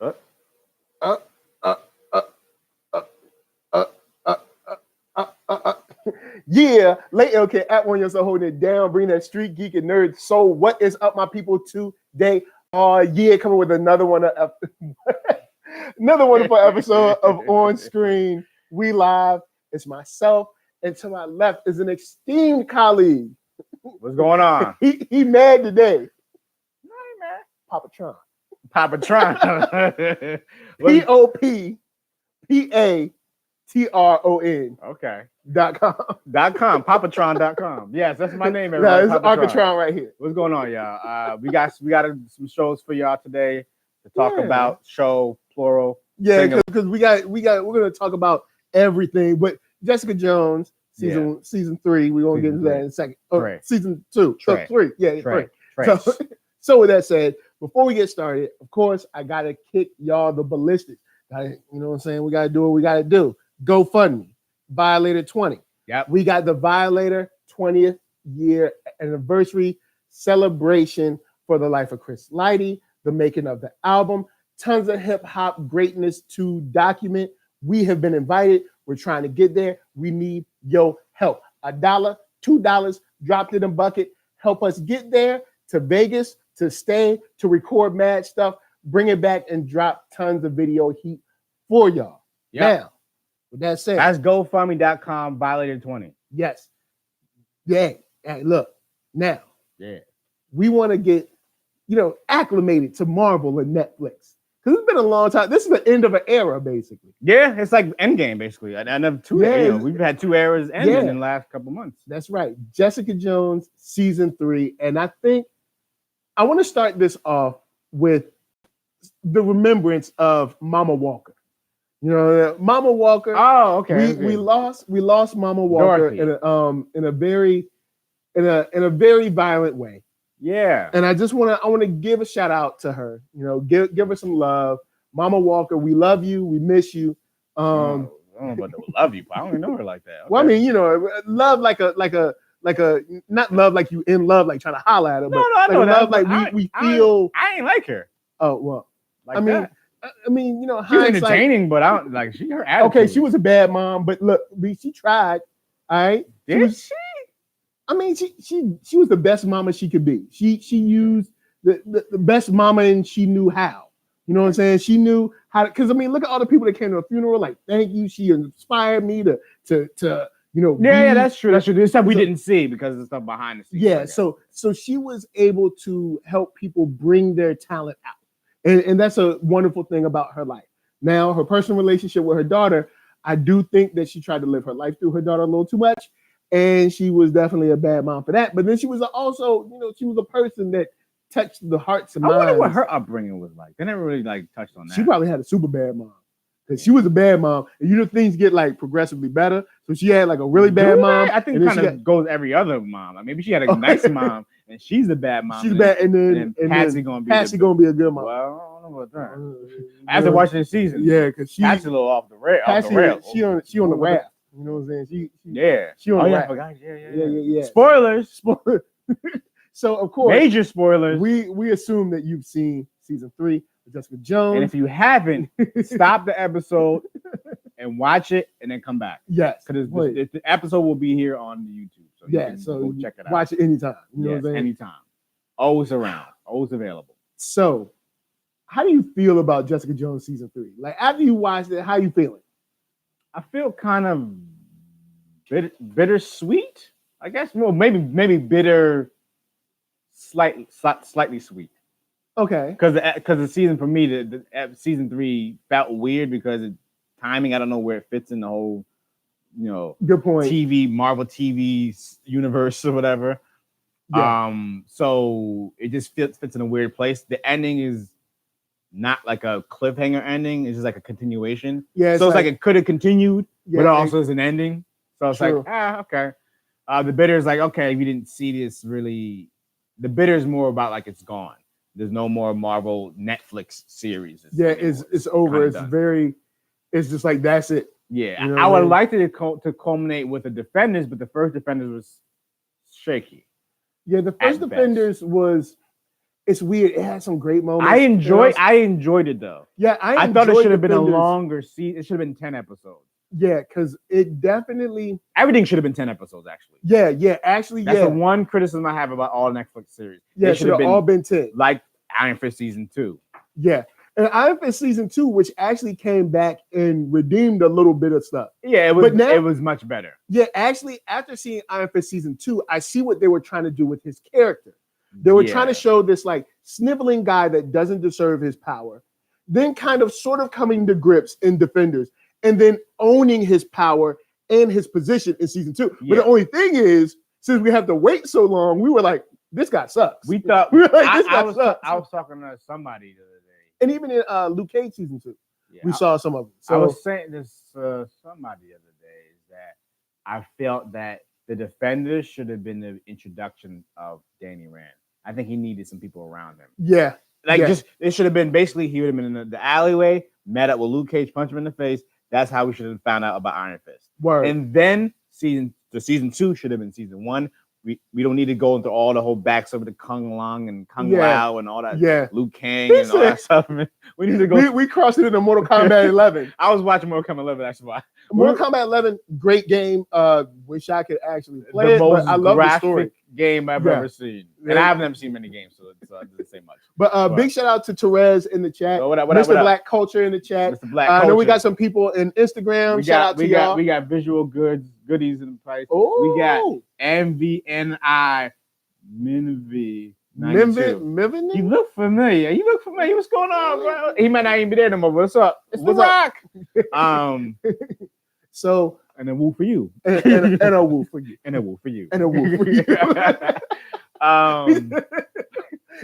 Uh, uh, uh, uh, uh, uh, uh, Yeah, late LK at OneYoungsta holding it down, bringing that street geek and nerd soul. What is up, my people? Today, coming with another one, another wonderful episode of On Screen. We live. It's myself, and to my left is an esteemed colleague. What's going on? He mad today. No, ain't mad. Papatron. Papatron. POPPATRON. Okay. .com. Papatron.com. Yes, that's my name. No, it's Arckatron right here. What's going on, y'all? We got some shows for y'all today to talk about. Show plural. Yeah, because we're gonna talk about everything. But Jessica Jones season 3. We're gonna get into that in a second. Season 2, 3. Yeah, 3. So with that said, before we get started, of course, I gotta kick y'all the ballistics. You know what I'm saying? We gotta do what we gotta do. GoFundMe, Violator 20. Yep. We got the Violator 20th year anniversary celebration for the life of Chris Lighty, the making of the album, tons of hip hop greatness to document. We have been invited. We're trying to get there. We need your help. $1, $2, dropped it in a bucket. Help us get there to Vegas, to stay, to record mad stuff, bring it back and drop tons of video heat for y'all. Yep. Now, with that said, that's GoFundMe.com, Violator 20. Yes. Yeah. Hey, look, now. Yeah. We want to get, acclimated to Marvel and Netflix. Because it's been a long time. This is the end of an era, basically. Yeah, it's like Endgame, basically. And of two, we've had 2 eras ending in the last couple months. That's right. Jessica Jones, season 3. And I think I want to start this off with the remembrance of Mama Walker. Mama Walker. Oh, okay. We lost Mama Walker in a very violent way. Yeah. And I want to give a shout out to her. Give her some love. Mama Walker, we love you. We miss you. I don't know about the love you, but I don't even know her like that. Okay. Well, I mean, love like a not love like you in love, like trying to holler at her. No, I know love that. Like we feel. I ain't like her. Oh well. Like I mean, that. She was entertaining, but I don't like her attitude. Okay, she was a bad mom, but look, she tried. All right. Did she? I mean, she was the best mama she could be. She used the best mama, and she knew how. You know what I'm saying? She knew how. Because look at all the people that came to the funeral. Like, thank you. She inspired me to. Yeah, that's true. That's true. There's stuff we didn't see because of the stuff behind the scenes. Yeah, so she was able to help people bring their talent out. And that's a wonderful thing about her life. Now, her personal relationship with her daughter, I do think that she tried to live her life through her daughter a little too much. And she was definitely a bad mom for that. But then she was also, she was a person that touched the hearts and minds. I wonder what her upbringing was like. They never really touched on that. She probably had a super bad mom. Because she was a bad mom. And things get progressively better. So she had a really bad mom. I think it kind of goes every other mom. Like maybe she had a nice mom and she's the bad mom. She's bad. And then Patsy gonna be a good mom. Well, I don't know about that. After watching the season. Yeah, because she's a little off the rail. She on the raft. You know what I'm saying? She on the raft. I forgot. Yeah. Spoilers. So of course, major spoilers. We assume that you've seen season 3 with Jessica Jones. And if you haven't, stop the episode and watch it and then come back. Yes. Because the episode will be here on the YouTube. So you can go check it out. Watch it anytime. You know what I'm saying? Anytime. Always around. Always available. So how do you feel about Jessica Jones season 3? Like after you watched it, how you feeling? I feel kind of bittersweet, I guess. Well, maybe bitter, slightly sweet. Okay. Because the season for me, the season 3 felt weird because of timing. I don't know where it fits in the whole, good point. Marvel TV universe or whatever. Yeah. So it just fits in a weird place. The ending is not like a cliffhanger ending. It's just like a continuation. Yeah. So it's like it could have continued, but also is an ending. So it's true. Okay. The bitter is like, okay, if you didn't see this really, the bitter is more about like it's gone. There's no more Marvel Netflix series. It's over. It's just like that's it. Yeah, I would like to culminate with the Defenders, but the first Defenders was shaky. Yeah, the first Defenders was It's weird. It had some great moments. I enjoyed it though. Yeah, I thought it should have been a longer season. It should have been 10 episodes. Yeah, because it definitely everything should have been 10 episodes actually. Yeah. Actually, that's the one criticism I have about all Netflix series. Yeah, it should have all been 10. Like Iron Fist season 2. Yeah. And Iron Fist season 2, which actually came back and redeemed a little bit of stuff. Yeah, it was much better. Yeah, actually, after seeing Iron Fist season 2, I see what they were trying to do with his character. They were trying to show this like sniveling guy that doesn't deserve his power, then kind of sort of coming to grips in Defenders, and then owning his power and his position in season 2. Yeah. But the only thing is, since we have to wait so long, we were like, this guy sucks. We thought we were like, this guy sucks. I was talking to somebody the other day. And even in Luke Cage season 2, we saw some of them. So I was saying this somebody the other day is that I felt that the Defenders should have been the introduction of Danny Rand. I think he needed some people around him. Yeah. Just it should have been basically he would have been in the alleyway, met up with Luke Cage, punched him in the face. That's how we should have found out about Iron Fist. Word. And then season 2 should have been season 1. We don't need to go into all the whole backstory to Kung Lao and Kung Lao and all that. Yeah. Liu Kang and all that stuff. We need to go. We crossed it into Mortal Kombat 11. I was watching Mortal Kombat 11. That's why. Mortal Kombat 11, great game. Wish I could actually play it, but I love the story. Game I've ever seen, and I haven't never seen many games, so it doesn't say much. But big shout out to Therese in the chat. What up, Mr. Black Culture in the chat. Mr. Black Culture. I know we got some people in Instagram. Shout out to y'all. We got visual goodies in the price. Oh, we got MVNI Minvi. Mivin? You look familiar. What's going on, bro? He might not even be there no more. What's up? It's The Rock. So. And a woo for you. And a woo for you. And a woo for you. And a woo for you.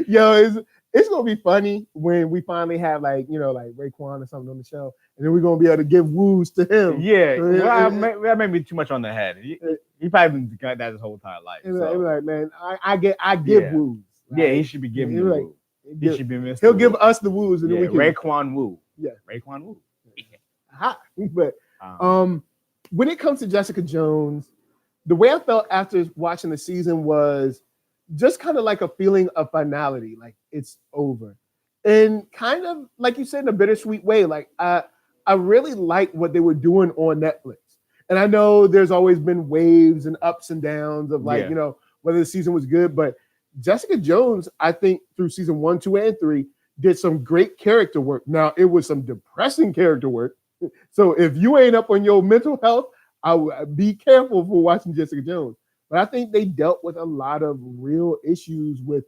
Yo, it's gonna be funny when we finally have like Raekwon or something on the show, and then we're gonna be able to give woos to him. Yeah, that may be too much on the head. He probably been got that his whole entire life. So. Like, man, I give woos. Right? Yeah, he should be giving the woo. He should be Mr. He'll give us the woos, and then we can Raekwon woo. Yeah, Raekwon woo. Hot, but when it comes to Jessica Jones, the way I felt after watching the season was just kind of like a feeling of finality, like it's over. And kind of, like you said, in a bittersweet way, like I really like what they were doing on Netflix. And I know there's always been waves and ups and downs of whether the season was good, but Jessica Jones, I think through season 1, 2, and 3, did some great character work. Now, it was some depressing character work. So if you ain't up on your mental health, I would be careful for watching Jessica Jones. But I think they dealt with a lot of real issues with,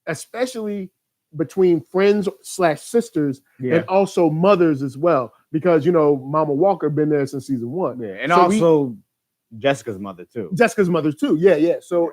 especially between friends/sisters and also mothers as well. Because, Mama Walker been there since season 1. Yeah, and so also Jessica's mother too. Jessica's mother too. Yeah. So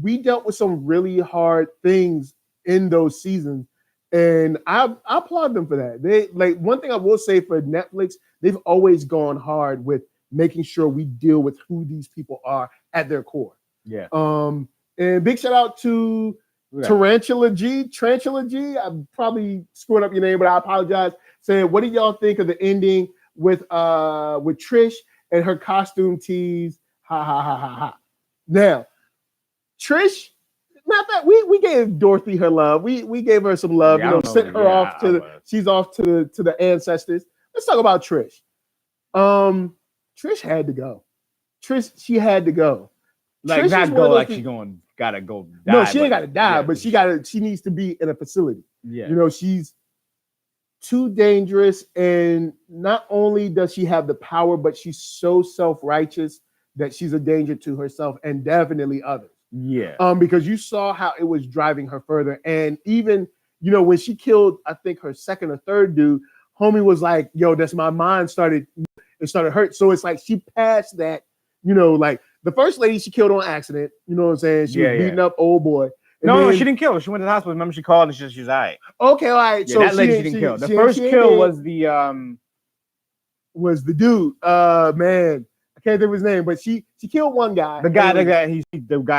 we dealt with some really hard things in those seasons. And I applaud them for that. They one thing I will say for Netflix, they've always gone hard with making sure we deal with who these people are at their core. Yeah. And big shout out to Tarantula G. I'm probably screwing up your name, but I apologize. Saying, what do y'all think of the ending with Trish and her costume tease? Ha ha ha ha ha. Now, Trish. Matter of fact, we gave Dorothy her love. We gave her some love. Sent her off she's off to the ancestors. Let's talk about Trish. Trish had to go. She had to go. Like Trish not go like she gotta go die. No, she ain't gotta die, but she needs to be in a facility. Yeah. She's too dangerous, and not only does she have the power, but she's so self-righteous that she's a danger to herself and definitely others. Yeah. Because you saw how it was driving her further. And even, when she killed, I think her second or third dude, homie was like, yo, that's my mind started hurt. So it's like she passed that, like the first lady she killed on accident, you know what I'm saying? She was beating up old boy. No, she didn't kill her. She went to the hospital. Remember, she called and she was all right. Okay, all right. Yeah, so that lady she didn't kill. The first kill was the dude. Man. I can't think of his name, but she killed one guy. The guy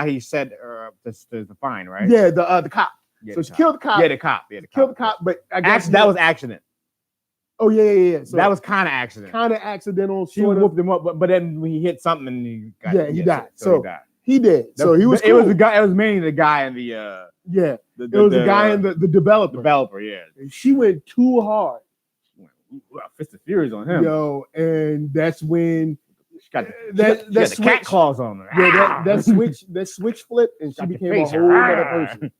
he said to find, right? Yeah, the cop. Yeah, so she killed the cop. Yeah, the cop. Killed the cop, but I guess that was accident. Oh yeah. So that was kind of accidental. Kind of accidental. She whooped him up, but then when he hit something, and he died. So he died. He did. So he was. It was the guy. It was mainly the guy in the. Yeah. It was the guy in the developer. Developer, yeah. And she went too hard. Fist of Fury's on him. Yo, and that's when she got the cat claws on her. Yeah, that switch flip, and she became a whole other person.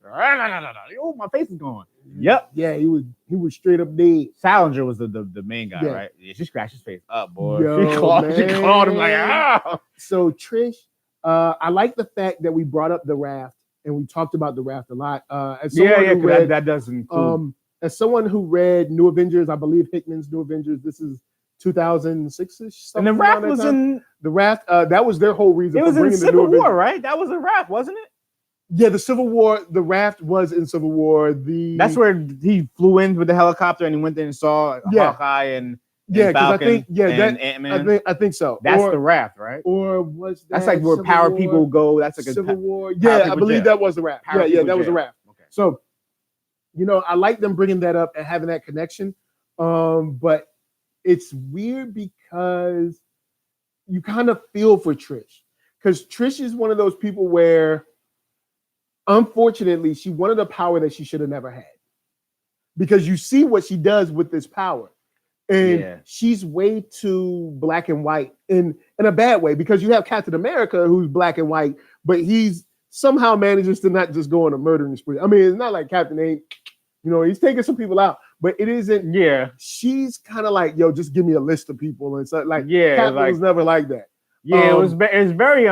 Oh, my face is gone. Yep. Yeah, he was straight up dead. Salinger was the main guy, right? Yeah, she scratched his face up, boy. Yo, she clawed him like, ah. So Trish, I like the fact that we brought up the raft and we talked about the raft a lot. As that does include. As someone who read New Avengers, I believe Hickman's New Avengers. This is 2006ish. And the raft was in the raft. That was their whole reason. It was in Civil War, right? That was a raft, wasn't it? Yeah, the Civil War. The raft was in Civil War. That's where he flew in with the helicopter and he went there and saw Hawkeye and Falcon and Ant-Man. I think so. That's the raft, right? Or was that that's like where Civil Power War? People go? That's like a Civil War. Yeah, I believe that was the raft. That was the raft. Okay. So, I like them bringing that up and having that connection. But it's weird because you kind of feel for Trish, because Trish is one of those people where, unfortunately, she wanted a power that she should have never had, because you see what she does with this power, and she's way too black and white in a bad way, because you have Captain America who's black and white, but he's somehow manages to not just go on a murdering spree. I mean, it's not like Captain ain't, he's taking some people out, but it isn't. Yeah, she's kind of like, yo, just give me a list of people, and so like, Captain was never like that. Yeah, it was very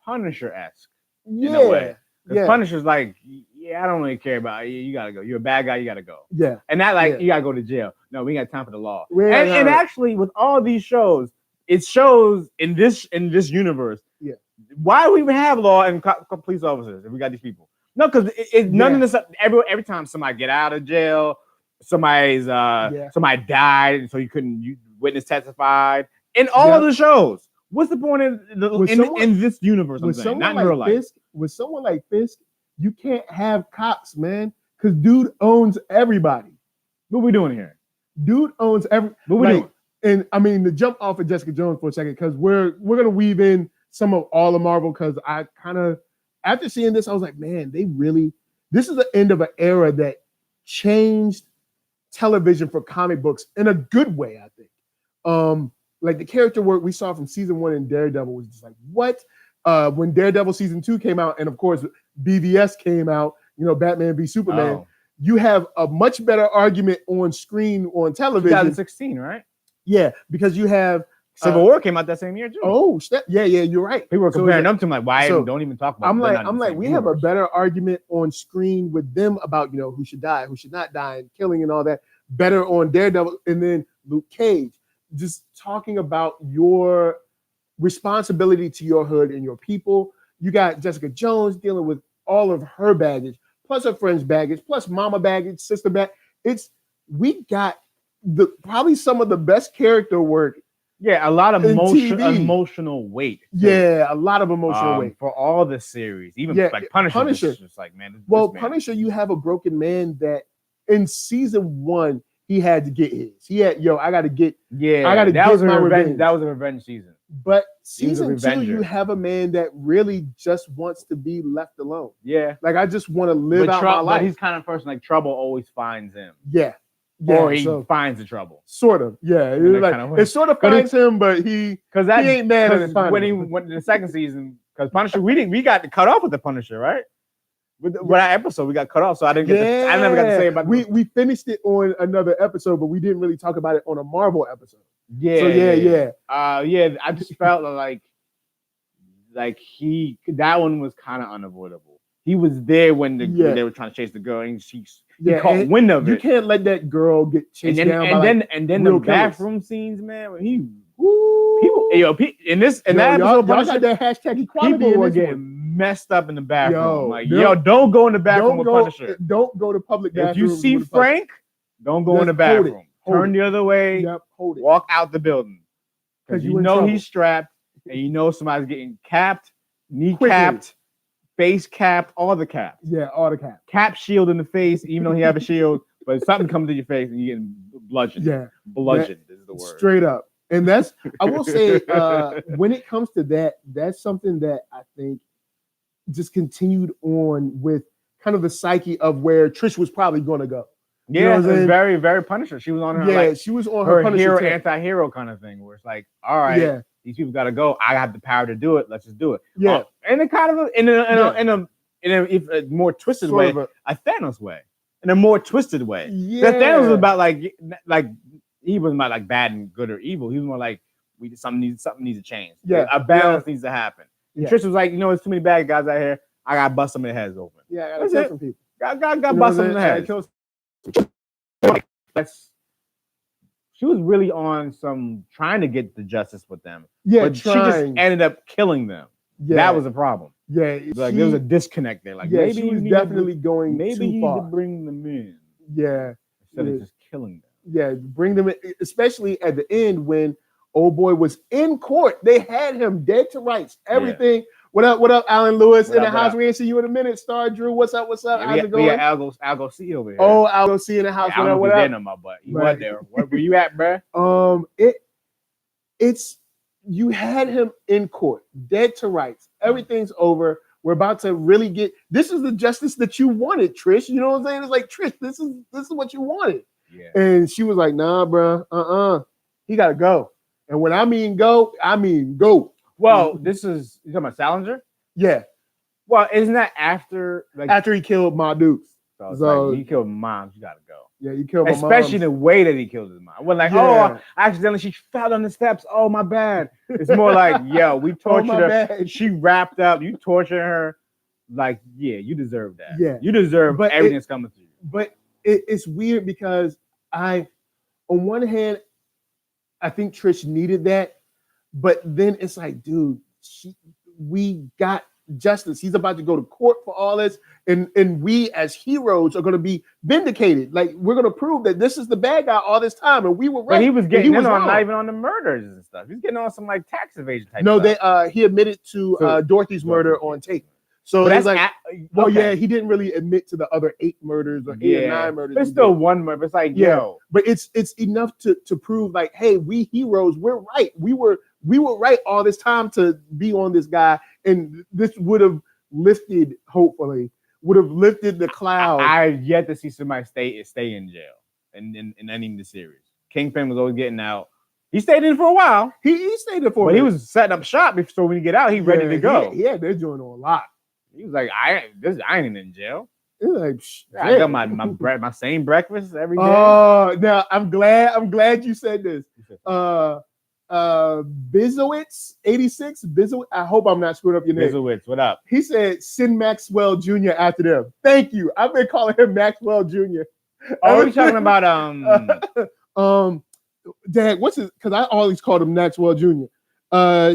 Punisher-esque. In a way. Punisher's like, I don't really care about you. You gotta go. You're a bad guy. You gotta go. Yeah, and not you gotta go to jail. No, we got time for the law. And actually, with all these shows, it shows in this universe. Yeah, why do we even have law and police officers if we got these people? No, because none of this. Every time somebody get out of jail, somebody died, so you couldn't witness testified. In all of the shows, what's the point in this universe? I'm saying, not in real life. With someone like Fisk, you can't have cops, man, because dude owns everybody. What we doing here? Dude owns every. What we doing? And I mean, to jump off of Jessica Jones for a second, because we're gonna weave in some of all of Marvel, because I kind of, after seeing this, I was like, man, this is the end of an era that changed television for comic books in a good way, I think. Like the character work we saw from season 1 in Daredevil was just like, what? When Daredevil season 2 came out, and of course BVS came out, Batman v Superman, you have a much better argument on screen on television. 2016, right? Yeah, because you have Civil War came out that same year too. Oh, yeah, you're right. People were comparing them to like, why don't even talk about? I'm like, we have a better argument on screen with them about who should die, who should not die, and killing and all that. Better on Daredevil, and then Luke Cage, just talking about your responsibility to your hood and your people. You got Jessica Jones dealing with all of her baggage, plus her friend's baggage, plus mama baggage, sister baggage. We got probably some of the best character work. Yeah, a lot of emotional weight. Yeah, a lot of emotional weight for all the series, even like Punisher. Just like, man, Punisher, you have a broken man that in season 1 he had to get his. He had, I got to get. Yeah, I got to get my revenge. That was a revenge season. But season 2, you have a man that really just wants to be left alone. Yeah, like I just want to live out my life. But he's kind of person like trouble always finds him. Yeah. Or he finds the trouble. Sort of, yeah. It sort of finds him, but he ain't mad at it. When he went to the second season, because Punisher, we got cut off with the Punisher, right? With that episode, we got cut off, so I didn't I never got to say about it. We finished it on another episode, but we didn't really talk about it on a Marvel episode. Yeah. So yeah. I just felt like that one was kind of unavoidable. He was there when they were trying to chase the girl, and he caught wind of it. You can't let that girl get chased down. And then the bathroom scenes, man. When y'all got that hashtag equality. People were getting messed up in the bathroom. Don't go in the bathroom with Punisher. Don't go to public bathrooms. If you see Frank, don't go in the bathroom. Turn the other way. Walk out the building, because he's strapped, and somebody's getting capped, kneecapped. Face capped, all the caps. Yeah, all the caps. Cap shield in the face, even though he have a shield, but something comes to your face and you're getting bludgeoned. Yeah. Bludgeoned is the word. Straight up. And that's, I will say, when it comes to that, that's something that I think just continued on with kind of the psyche of where Trish was probably going to go. Yeah, you know it was very, very Punisher. She was on her she was on her hero Punisher anti-hero kind of thing, where it's like, all right, these people got to go. I have the power to do it. Let's just do it. Yeah, and it kind of in a more twisted way, a Thanos way, in a more twisted way. Yeah, Thanos was about like he wasn't about like bad and good or evil. He was more like something needs to change. Yeah, a balance needs to happen. And Trish was like, there's too many bad guys out here. I gotta bust some of their heads open. Yeah, I gotta kill some people. Got bust some of their heads. She was really on some trying to get the justice with them. Yeah, but she just ended up killing them. Yeah. That was a problem. Yeah, like there was a disconnect there. Like maybe she was definitely going maybe too you far. Need to bring them in. Yeah, instead of just killing them. Yeah, bring them in, especially at the end when old boy was in court. They had him dead to rights. Everything. Yeah. What up, Alan Lewis in the house? We ain't see you in a minute. Star Drew, what's up? Yeah, how's it going? I'll go see over here. Oh, I'll go see in the house. Yeah, what up? On my butt. You right there. Where were you at, bro? It's you had him in court, dead to rights. Everything's over. We're about to really get. This is the justice that you wanted, Trish. You know what I'm saying? It's like Trish. This is what you wanted. Yeah. And she was like, "Nah, bro. He gotta go." And when I mean go, I mean go. Well, this is you talking about Salinger? Yeah. Well, isn't that after he killed my dudes? So like, he killed moms. You gotta go. Yeah, you killed my mom. Especially the way that he killed his mom. It wasn't like, accidentally she fell on the steps. Oh, my bad. It's more like, yo, we tortured her. Bad. She wrapped up. You tortured her. Like, yeah, you deserve that. Yeah, you deserve everything that's coming to you. But it's weird because on one hand, I think Trish needed that. But then it's like, dude, we got justice. He's about to go to court for all this, and we as heroes are going to be vindicated. Like we're going to prove that this is the bad guy all this time, and we were right. But he was getting in on not even on the murders and stuff. He's getting on some like tax evasion type. No, stuff. He admitted to Dorothy's murder on tape. So that's like, he didn't really admit to the other 8 murders or 8 or 9 murders. There's still one murder. It's like, but it's enough to prove like, hey, we heroes, we're right. We were right all this time to be on this guy, and this would have lifted, hopefully, the cloud. I've yet to see somebody stay in jail in any of the series. Kingpin was always getting out. He stayed in for a while. He stayed in for but he was setting up shop so when he get out, he's ready to go. Yeah, they're doing a lot. He was like, I ain't in jail. Like, I got my same breakfast every day. Oh, now I'm glad you said this. Bizowitz 86. Bizowitz. I hope I'm not screwing up your name. Bizowitz, what up? He said send Maxwell Jr. after them. Thank you. I've been calling him Maxwell Jr. Oh, you talking about Dad, what's his? Because I always called him Maxwell Jr.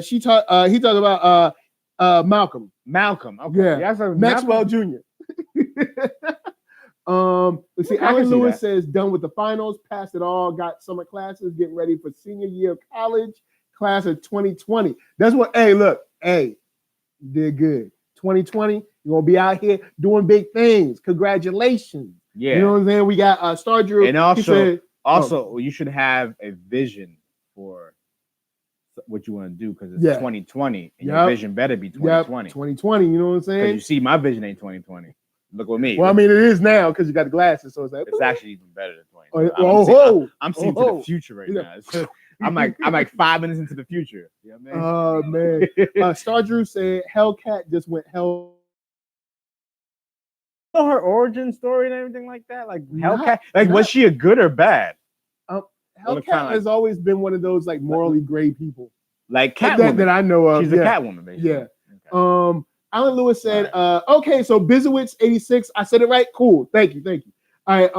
He talked about Malcolm. Malcolm. Okay. Yeah. Maxwell Jr. Let's see. Alan Lewis says done with the finals, passed it all, got summer classes, getting ready for senior year of college, class of 2020. That's what. Hey, look. Hey, did good. 2020. You're gonna be out here doing big things. Congratulations. Yeah. You know what I'm saying? We got Star Drew. And also, you should have a vision for what you want to do because it's 2020 and your vision better be 2020. 2020, you know what I'm saying? Because you see, my vision ain't 2020. Look with me. Well, I mean, it is now because you got the glasses, so it's like it's actually even better than 2020. I'm seeing to the future right now. I'm like 5 minutes into the future. You know what I mean? Oh man. Star Drew said Hellcat just went hell. Her origin story and everything like that, like Hellcat, was she a good or bad? Hellcat has always been one of those like morally gray people, like Catwoman that I know of. She's a Catwoman, basically. Yeah. Okay. Alan Lewis said, okay, so Bizowitz 86. I said it right. Cool. Thank you. All right.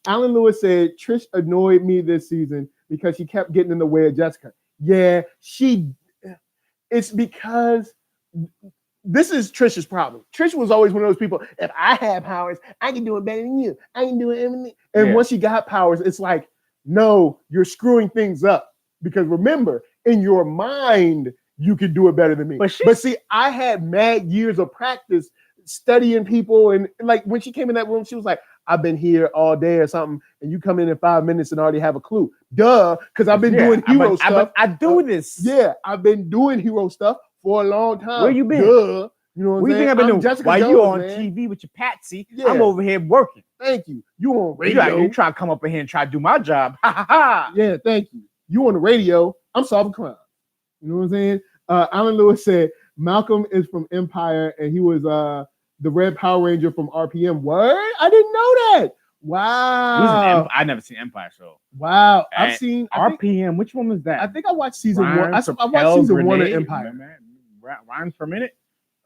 Alan Lewis said Trish annoyed me this season because she kept getting in the way of Jessica. Yeah, it's because this is Trish's problem. Trish was always one of those people. If I had powers, I can do it better than you. I can do it everything. And once she got powers, it's like, no, you're screwing things up. Because remember, in your mind, you can do it better than me. But see, I had mad years of practice studying people. And like when she came in that room, she was like, I've been here all day or something. And you come in 5 minutes and already have a clue. Duh, because I've been doing hero stuff. I do this. Yeah, I've been doing hero stuff for a long time. Where you been? Duh. You know what I'm What do you saying? think I've been doing? Jessica While Jones, you on man. TV with your patsy, Yeah. I'm over here working. Thank you. You on You radio? try to come up in here and try to do my job. Ha ha ha. Yeah, thank you. You on the radio? I'm solving crime. You know what I'm saying? Alan Lewis said Malcolm is from Empire, and he was the Red Power Ranger from RPM. Word? I didn't know that. Wow. I never seen Empire, so Wow. I've And seen RPM. Which one was that? I think I watched season one. Rhymes I per watched season one of grenade? Empire. Rhymes per minute.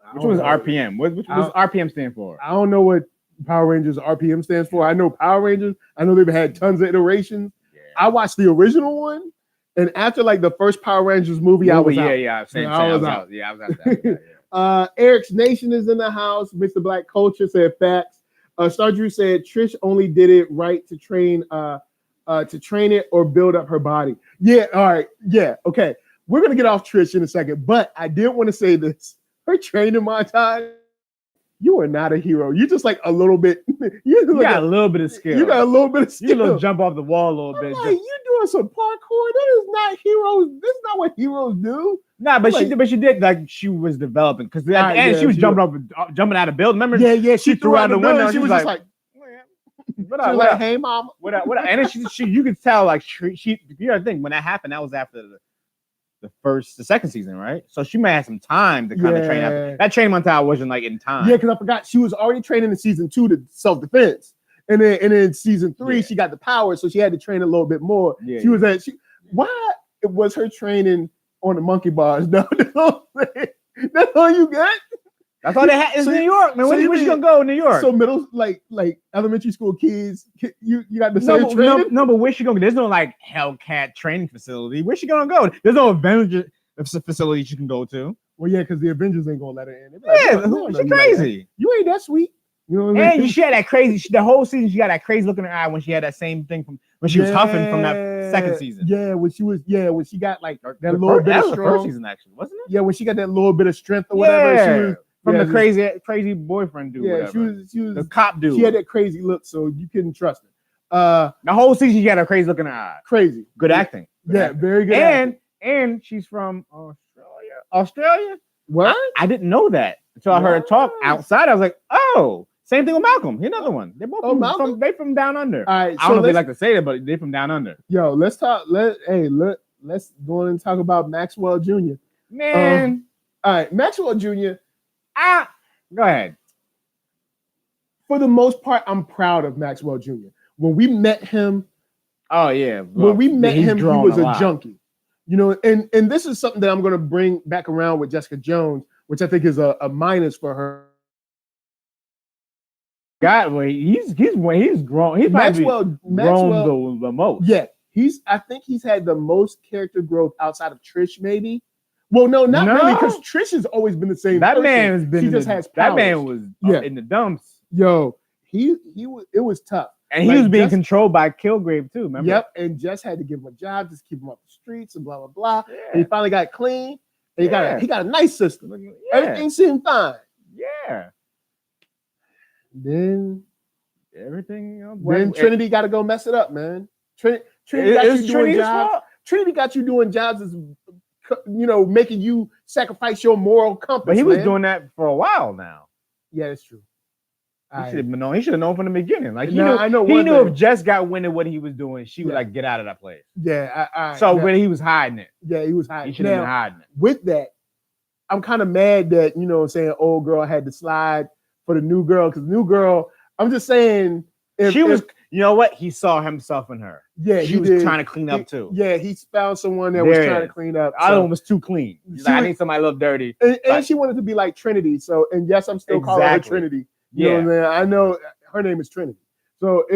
I Which don't one was know. RPM? What does RPM stand for? I don't know what Power Rangers RPM stands for. I know Power Rangers. I know they've had tons of iterations. Yeah. I watched the original one, and after like the first Power Rangers movie, I was out. Yeah, same. I was out. Yeah, I was out. That, yeah. Eric's Nation is in the house. Mr. Black Culture said facts. Star Drew said Trish only did it right to train it or build up her body. Yeah, all right. Yeah, okay. We're gonna get off Trish in a second, but I did want to say this. Her training montage, you are not a hero. You just like a little bit. You got a little bit of skill. You got a little bit of skill. You little jump off the wall a little bit. Like, you doing some parkour. That is not heroes. This is not what heroes do. Nah, but she did like she was developing because at the end she was jumping out of building. Remember? Yeah. She threw out the window. She was just like, what up? What up? Hey, mama. What up? And then she you could tell like she you know the thing when that happened that was after the second season, right? So she may have some time to kind of train up. That training montage wasn't like in time. Yeah, because I forgot she was already training in season 2 to self-defense. And then season 3, she got the power, so she had to train a little bit more. Yeah, why was her training on the monkey bars? No, that's all you got. That's all they had. It's New York, man. Where you gonna go in New York? So middle, like elementary school kids, you got the same training. No, but where's she gonna go? There's no like Hellcat training facility. Where's she gonna go? There's no Avenger facility she can go to. Well, yeah, because the Avengers ain't gonna let her in. Like, she's crazy. You ain't that sweet. You know what I mean? And she had that crazy. The whole season, she got that crazy look in her eye when she had that same thing from when she was huffing from that second season. Yeah, when she got like that little bit of strength. First season, actually, wasn't it? Yeah, when she got that little bit of strength or whatever. She was from the crazy boyfriend dude. Yeah, whatever. she was the cop dude. She had that crazy look, so you couldn't trust her. The whole season, she had a crazy look in her eye. Crazy, good acting. Very good. And she's from Australia. What? I didn't know that until I heard her talk outside. I was like, oh. Same thing with Malcolm. He's another one. They're both from down under. All right, I don't know if they like to say it, but they're from down under. Yo, let's talk. Let's go on and talk about Maxwell Jr. Man. All right, Maxwell Jr. Go ahead. For the most part, I'm proud of Maxwell Jr. When we met him, he was a junkie. You know, and this is something that I'm going to bring back around with Jessica Jones, which I think is a minus for her. God, he's grown. He's Maxwell grown the most. Yeah, I think he's had the most character growth outside of Trish, maybe. Well, no, not really, because Trish has always been the same. That person. Man has been. She just has powers. That man was in the dumps. Yo, he was. It was tough, and he was being controlled by Kilgrave too. Remember? Yep, and Jess had to give him a job, just keep him off the streets and blah blah blah. Yeah. And he finally got clean. And he got a nice system. Yeah. Everything seemed fine. Yeah. Then everything. Then Trinity got to go mess it up, man. Trinity got you doing jobs. Trinity got you doing jobs that's, making you sacrifice your moral compass. But he was doing that for a while now. Yeah, it's true. He should have known. He should have known from the beginning. Like he I know. He knew if Jess got wind of what he was doing, she would like get out of that place. Yeah. When he was hiding it. Yeah, he was hiding. He should have been hiding it. With that, I'm kind of mad that old girl had to slide for the new girl, because new girl, I'm just saying, you know what? He saw himself in her. Yeah, she was trying to clean up too. Yeah, he found someone that was trying to clean up. I was too clean. I need somebody a little dirty. And she wanted to be like Trinity. So, and yes, I'm still calling her Trinity. You know what I'm saying? I know her name is Trinity. So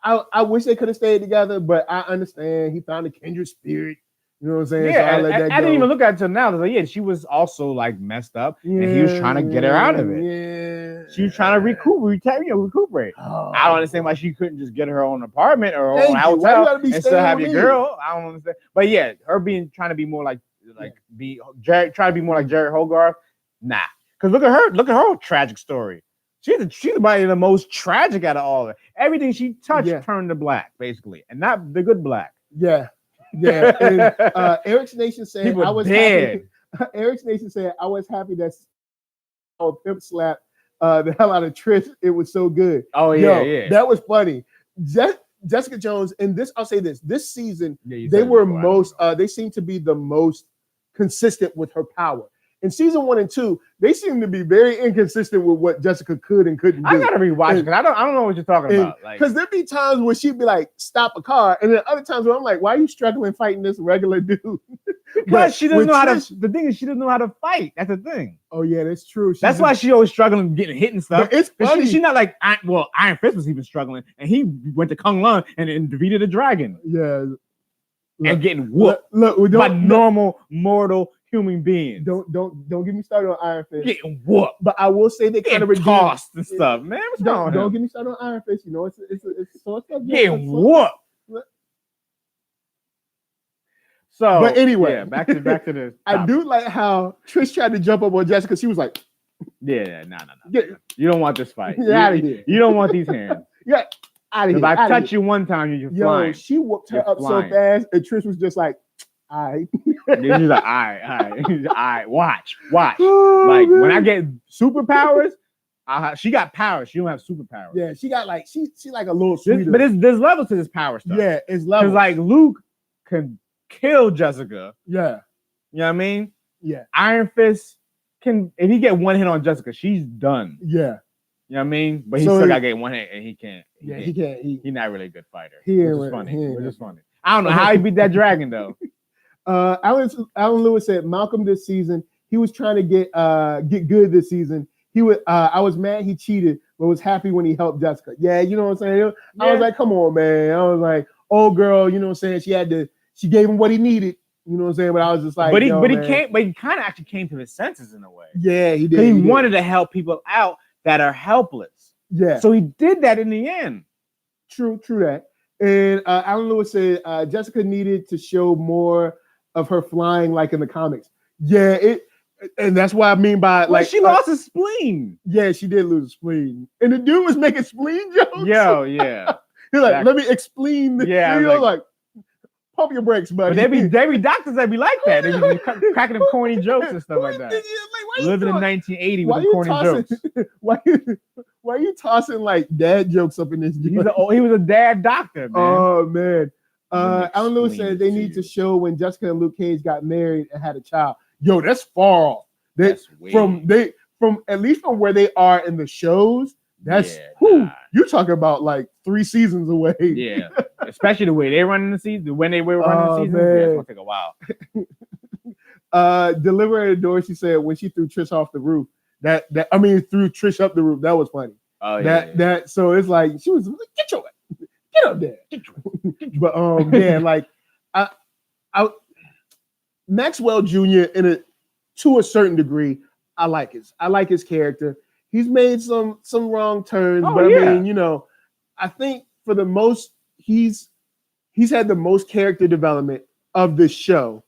I wish they could have stayed together, but I understand he found a kindred spirit. You know what I'm saying? Yeah, so I didn't even look at it till now. Like, she was also like messed up, and he was trying to get her out of it. Yeah, she was trying to recuperate. Oh. I don't understand why she couldn't just get her own apartment or her own hotel and still have your girl. I don't understand. But yeah, her trying to be more like Jared, trying to be more like Jared Hogarth. Nah, because look at her tragic story. She's probably the most tragic out of all of it. Everything she touched turned to black, basically, and not the good black. Yeah. Yeah, and Eric's Nation said I was dead. Eric Nation said, I was happy that Pimp slapped the hell out of Trish. It was so good. Oh, yeah. That was funny. Jessica Jones, and this, I'll say this season, Yeah, they seem to be the most consistent with her power. In season 1 and 2, they seem to be very inconsistent with what Jessica could and couldn't do. I gotta rewatch it because I don't know what you're talking about. Because there'd be times where she'd be like, stop a car, and then other times where I'm like, why are you struggling fighting this regular dude? Because she doesn't know how to. The thing is, she doesn't know how to fight. That's the thing. Oh yeah, that's true. That's why she always struggling getting hit and stuff. But it's funny. She's not like Iron Fist was even struggling, and he went to Kung Lun and defeated a dragon. Yeah, and getting whooped by normal mortal human beings. Don't get me started on Iron Fist. Getting whooped, but I will say they kind of tossed and stuff, man. What's wrong? Don't get me started on Iron Fist. You know, it's getting whooped. So, but anyway, yeah, back to the. I do like how Trish tried to jump up on Jessica. She was like, no. You don't want this fight. Get out of here. You don't want these hands. Yeah, out of here. If I touch you one time, you're flying. She whooped her up so fast, and Trish was just like, all right. She's like, all right, watch. Oh, like, man. when I get superpowers, she got powers. She don't have superpowers. Yeah, she got like, she like a little sweeter. But there's levels to this power stuff. Yeah, it's levels. Because like Luke can kill Jessica. Yeah. You know what I mean? Yeah. Iron Fist can, if he get one hit on Jessica, she's done. Yeah. You know what I mean? But he still got to get one hit and he can't. He can't. He's not really a good fighter. Which is funny. I don't know how he beat that dragon though. Alan Lewis said Malcolm this season, he was trying to get good this season. I was mad he cheated, but was happy when he helped Jessica. Yeah, you know what I'm saying? Yeah. I was like, come on, man. I was like, oh girl, you know what I'm saying? She gave him what he needed. You know what I'm saying? But I was just like, he kind of actually came to his senses in a way. Yeah, he did. He wanted to help people out that are helpless. Yeah. So he did that in the end. True that. And Alan Lewis said Jessica needed to show more of her flying like in the comics. Yeah, and that's what I mean by she lost a spleen. Yeah, she did lose a spleen. And the dude was making spleen jokes. Yo, yeah. He's like, let me explain this. Yeah, like pump your brakes, buddy. But they be doctors that be like that. They be cracking them corny jokes and stuff like that. Living in 1980 with the corny jokes. Why are you tossing like dad jokes up in this? He was a dad doctor, man. Oh man. Alan Lewis said they need to show when Jessica and Luke Cage got married and had a child. Yo, that's far off. From at least from where they are in the shows. That's you're talking about like 3 seasons away. Yeah, especially the way they running the season, when they were running the season, it's gonna take a while. Deliver a door. She said when she threw Trish off the roof. Threw Trish up the roof. That was funny. Oh yeah. That so it's like she was like, get up there. But man, like I Maxwell Jr. to a certain degree, I like his character. He's made some wrong turns, but I mean, you know, I think for the most he's had the most character development of this show.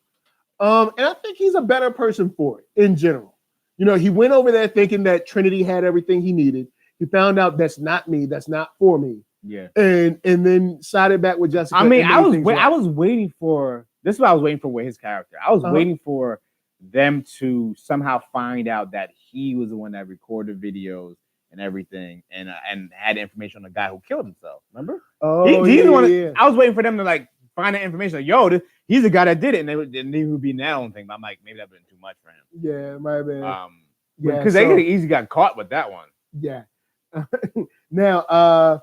And I think he's a better person for it in general. You know, he went over there thinking that Trinity had everything he needed. He found out that's not me, that's not for me. Yeah. And then sided back with Jessica. I mean, I was waiting for this is what I was waiting for with his character. I was waiting for them to somehow find out that he was the one that recorded videos and everything and had information on the guy who killed himself. Remember? Oh, he's the one. Yeah. I was waiting for them to like find that information. Like, yo, he's the guy that did it, and they would be that own thing. But I'm like, maybe that would have been too much for him. Yeah, it might have been. Because they could have easily got caught with that one. Yeah. Now,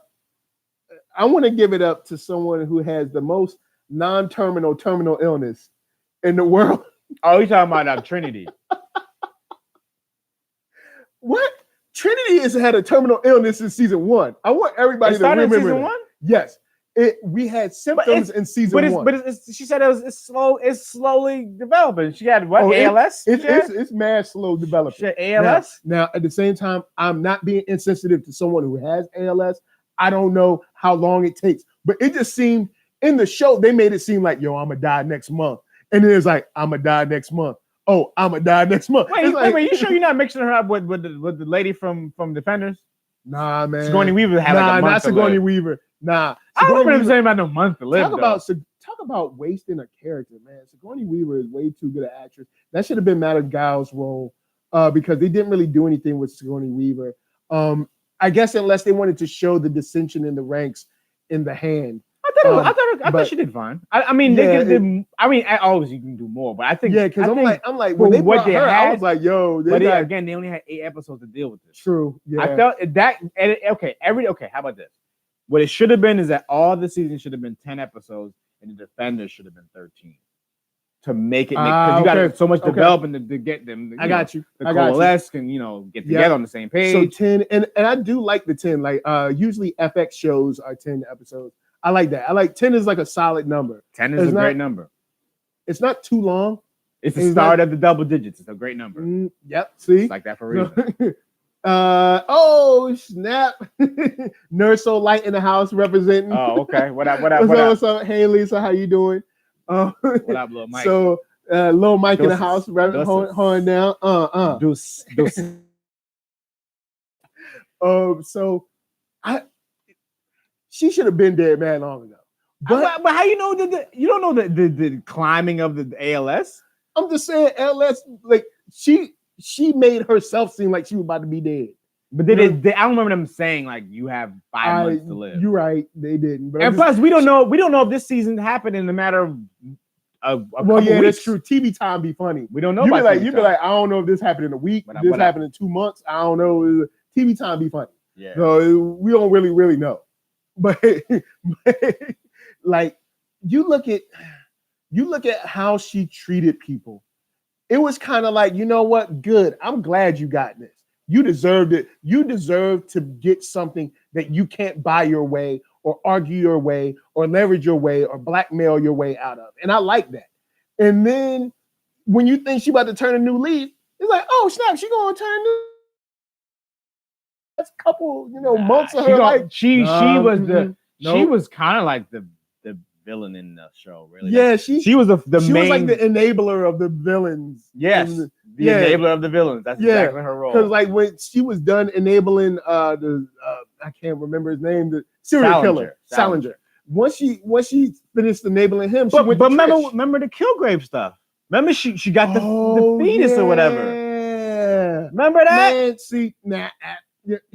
I want to give it up to someone who has the most non-terminal terminal illness in the world. Oh, you're talking about Trinity. What? Trinity has had a terminal illness in season 1. I want everybody to remember season 1? Yes. We had symptoms in season 1. But she said it's slow. It's slowly developing. She had what? ALS? It's mad slow developing. She had ALS? Now, at the same time, I'm not being insensitive to someone who has ALS. I don't know how long it takes. But it just seemed, in the show, they made it seem like, yo, I'm going to die next month. And then it's like, I'm going to die next month. Oh, I'm going to die next month. Wait, you sure you're not mixing her up with the lady from Defenders? Nah, man. Sigourney Weaver had like a month not Sigourney Weaver. Nah. I don't remember saying about no month to live. Talk talk about wasting a character, man. Sigourney Weaver is way too good an actress. That should have been Madame Gao's role because they didn't really do anything with Sigourney Weaver. I guess unless they wanted to show the dissension in the ranks in the hand. I thought she did fine. I mean, always you can do more, but I think because I'm like when they brought her, I was like, yo, again, they only had 8 episodes to deal with this. True. Yeah. I felt that how about this? What it should have been is that all the season should have been 10 episodes, and the Defenders should have been 13 to make it because you got so much development to get them. I got you. The coalesce and get together on the same page. So 10, and I do like the 10. Like usually FX shows are 10 episodes. I like that. I like 10 is like a solid number. 10 is a great number. It's not too long. It's the start of the double digits. It's a great number. Yep. See, it's like that for a reason. Oh snap! NERDSoul Light in the house representing. Oh, okay. What up? What's up? Hey, Lisa, how you doing? What up, little Mike? So, little Mike in the house, holding down. Deuce. She should have been dead, man, long ago. But how you know you don't know the climbing of the ALS? I'm just saying, ALS, like she made herself seem like she was about to be dead. But I don't remember them saying like you have 5 months to live. You're right, they didn't. But plus, we don't know if this season happened in a matter of a couple weeks. That's true. TV time be funny. We don't know. You'd be like, I don't know if this happened in a week. This happened in 2 months. I don't know. TV time be funny. Yeah. So we don't really know. But like you look at how she treated people. It was kind of like, you know what? Good. I'm glad you got this. You deserved it. You deserve to get something that you can't buy your way or argue your way or leverage your way or blackmail your way out of. And I like that. And then when you think she about to turn a new leaf, it's like, oh snap, she gonna turn new. That's a couple, months of her life. She was kind of like the villain in the show, really. Yeah, like, she was the she main, was like the enabler of the villains. Yes, the enabler of the villains. That's exactly her role. Because like when she was done enabling I can't remember his name, the serial killer, Salinger. Once she finished enabling him, she went to remember the Kilgrave stuff. Remember she got the fetus or whatever. Remember that? Man, see,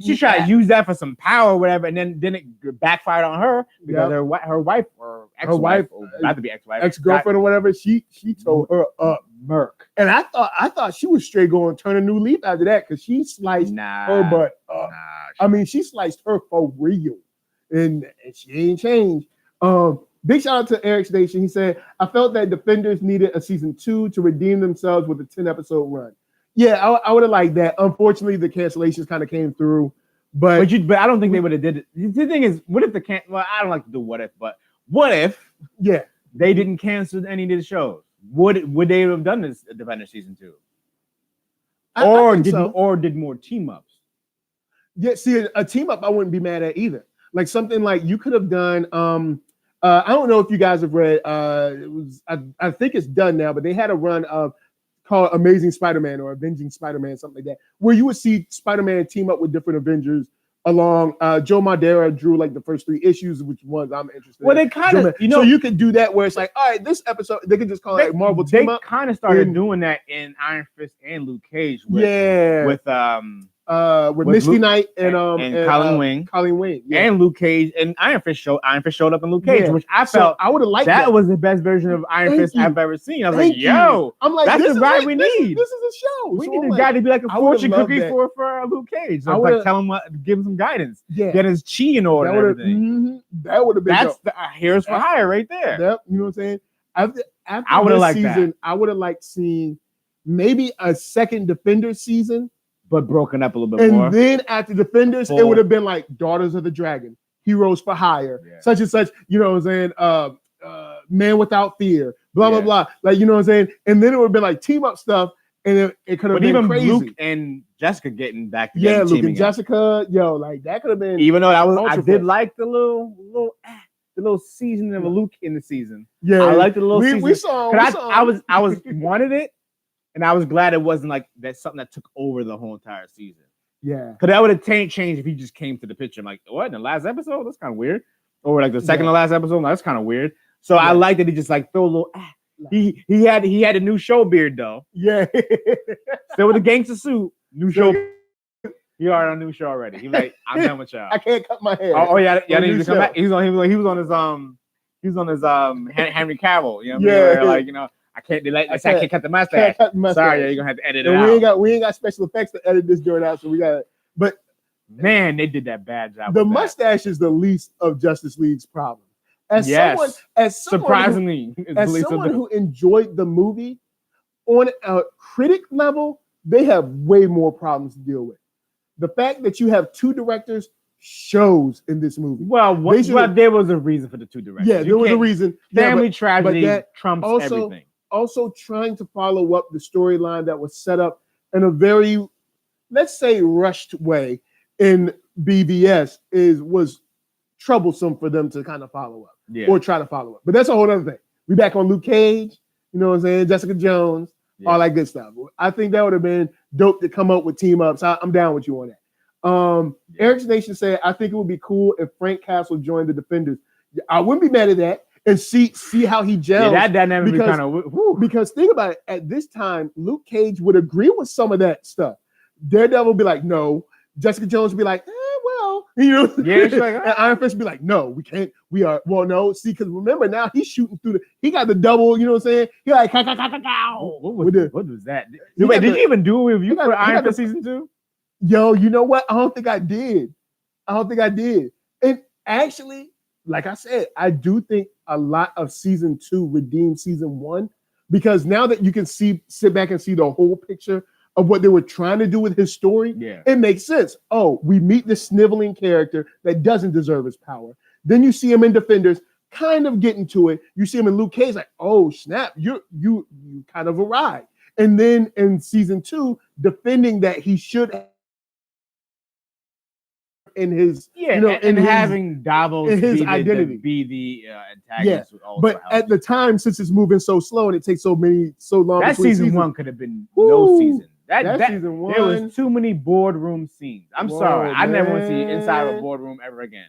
she tried to use that for some power or whatever, and then it backfired on her because her wife or ex-wife, about to be ex-wife, ex-girlfriend or whatever, she told her up Merc. And I thought she was straight going to turn a new leaf after that because she sliced her butt up. I mean, she sliced her for real, and she ain't changed. Big shout out to Eric Station. He said, I felt that Defenders needed a season 2 to redeem themselves with a 10-episode run. Yeah, I would have liked that. Unfortunately, the cancellations kind of came through, but I don't think they would have did it. The thing is, what if well, I don't like to do what if, but what if they didn't cancel any of the shows? Would they have done this Defender season 2? Or did more team ups? Yeah, see, a team up I wouldn't be mad at either. Like something like you could have done. I don't know if you guys have read. It was I think it's done now, but they had a run of called Amazing Spider-Man or Avenging Spider-Man, something like that, where you would see Spider-Man team up with different Avengers along. Joe Madeira drew like the first 3 issues, which ones I'm interested in. Well, they kind of, so you could do that where it's like, all right, this episode, they could just call it like Marvel team up. They kind of started doing that in Iron Fist and Luke Cage with Misty Luke, Knight and Colleen Wing, yeah. And Luke Cage, and Iron Fist showed up in Luke Cage, which I felt I would have liked. That was the best version of Iron Fist I've ever seen. I was like, yo, I'm like, that's the guy we need. This is a show. We need a guy to be like a fortune cookie for Luke Cage. So like tell him give him some guidance. Yeah, get his chi in order and everything. That would have been. That's the Heroes for Hire right there. Yep, you know what I'm saying. After I would have liked that. I would have liked seeing maybe a second Defenders season. But broken up a little bit more. And then after Defenders, it would have been like Daughters of the Dragon, Heroes for Hire, such and such, you know what I'm saying? Man Without Fear, blah, blah, blah. Like, you know what I'm saying? And then it would have been like team up stuff, and it could have been even crazy. Luke and Jessica getting back together. Yeah, Luke and Jessica, like that could have been. Even though I did like the little season of a Luke in the season. Yeah, I liked the little season. We saw. I was wanted it. And I was glad it wasn't like that's something that took over the whole entire season. Yeah. Because that would have changed if he just came to the picture. I'm like, what? In the last episode? That's kind of weird. Or like the second to last episode? That's kind of weird. So I like that he just like throw a little. He had a new show beard though. Yeah. Still with the gangster suit. New show. He already on a new show already. He's like, I'm done with y'all. I can't cut my hair. Oh yeah. He need to come back. He was on his Henry Cavill. You know what I mean? Like, you know, I can't cut the mustache. Sorry, you're gonna have to edit it out. We ain't got special effects to edit this joint out, so we got. But man, they did that bad job. The mustache is the least of Justice League's problem. As someone who enjoyed the movie, on a critic level, they have way more problems to deal with. The fact that you have two directors shows in this movie. Well, there was a reason for the two directors. Yeah, there was a reason. Family tragedy trumps everything. Also, trying to follow up the storyline that was set up in a very, let's say, rushed way in BVS was troublesome for them to kind of follow up or try to follow up. But that's a whole other thing. We back on Luke Cage, you know what I'm saying? Jessica Jones, all that good stuff. I think that would have been dope to come up with team ups. I'm down with you on that. Eric's Nation said, I think it would be cool if Frank Castle joined the Defenders. I wouldn't be mad at that. And see how he gels. Yeah, that dynamic would be kind of because think about it. At this time, Luke Cage would agree with some of that stuff. Daredevil would be like, no. Jessica Jones would be like, well, you know. Yeah, she's like, and Iron Fist would be like, no, we can't. We are no. See, because remember now he's shooting through he got the double. You know what I'm saying? He like, what was that? Wait, did you even do a review for Iron Fist season 2? Yo, you know what? I don't think I did. And actually, like I said, I do think a lot of season 2 redeemed season 1 because now that you can sit back and see the whole picture of what they were trying to do with his story, it makes sense. Oh, we meet this sniveling character that doesn't deserve his power. Then you see him in Defenders, kind of getting to it. You see him in Luke Cage, like, oh snap, you kind of arrived. And then in season 2, defending that he should in his having Davos in his identity be the antagonist. But at the time, since it's moving so slow and it takes so long, that season 1 could have been no season. That season 1, there was too many boardroom scenes. I'm sorry, I never want to see inside of a boardroom ever again.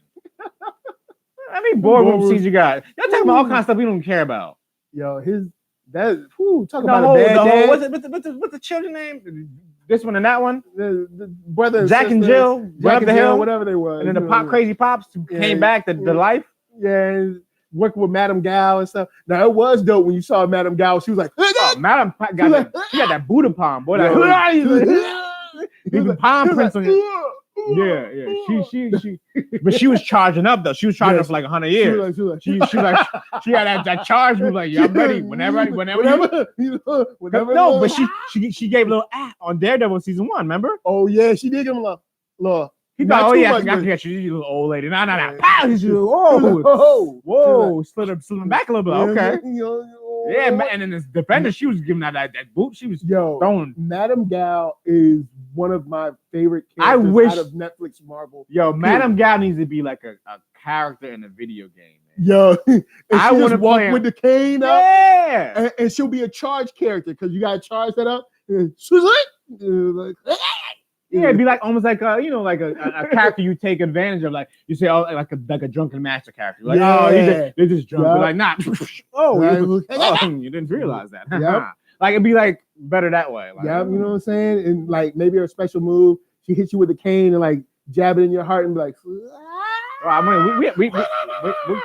How many boardroom scenes you got? Y'all talking about all kinds of stuff we don't care about. Yo, talk about a bad dad. What's the children's name? This one and that one, the brother, Jack and Jill, Jack up the hill, whatever they were, and then the crazy pops came back to life. Yeah, working with Madame Gal and stuff. Now it was dope when you saw Madame Gal. She was like, Madame got that Buddha palm, boy. Like, palm prints on you. Yeah. She but she was charging up though. She was charging up for like 100 years. She had that charge. She was like, yeah, I'm ready. Whenever. No, but she gave a little on Daredevil season 1. Remember? Oh yeah, she did give him a little. He thought, oh yeah, I got you, you little old lady. No. Pow! Whoa! Slid him back a little bit. Okay. Yeah, and then the Defender, she was giving out that boot. She was throwing. Madame Gal is one of my favorite characters out of Netflix Marvel. Yo, Madame Gal needs to be like a character in a video game. Man. Yo, I want to walk with the cane up. Yeah, and she'll be a charge character because you got to charge that up. Yeah, it'd be like almost like like a character you take advantage of, like you say, oh, like a drunken master character. Like, they're just drunk. But like, not. You didn't realize that. Like it'd be like better that way. Like, you know what I'm saying? And like maybe a special move, she hits you with a cane and like jab it in your heart and be like. I mean,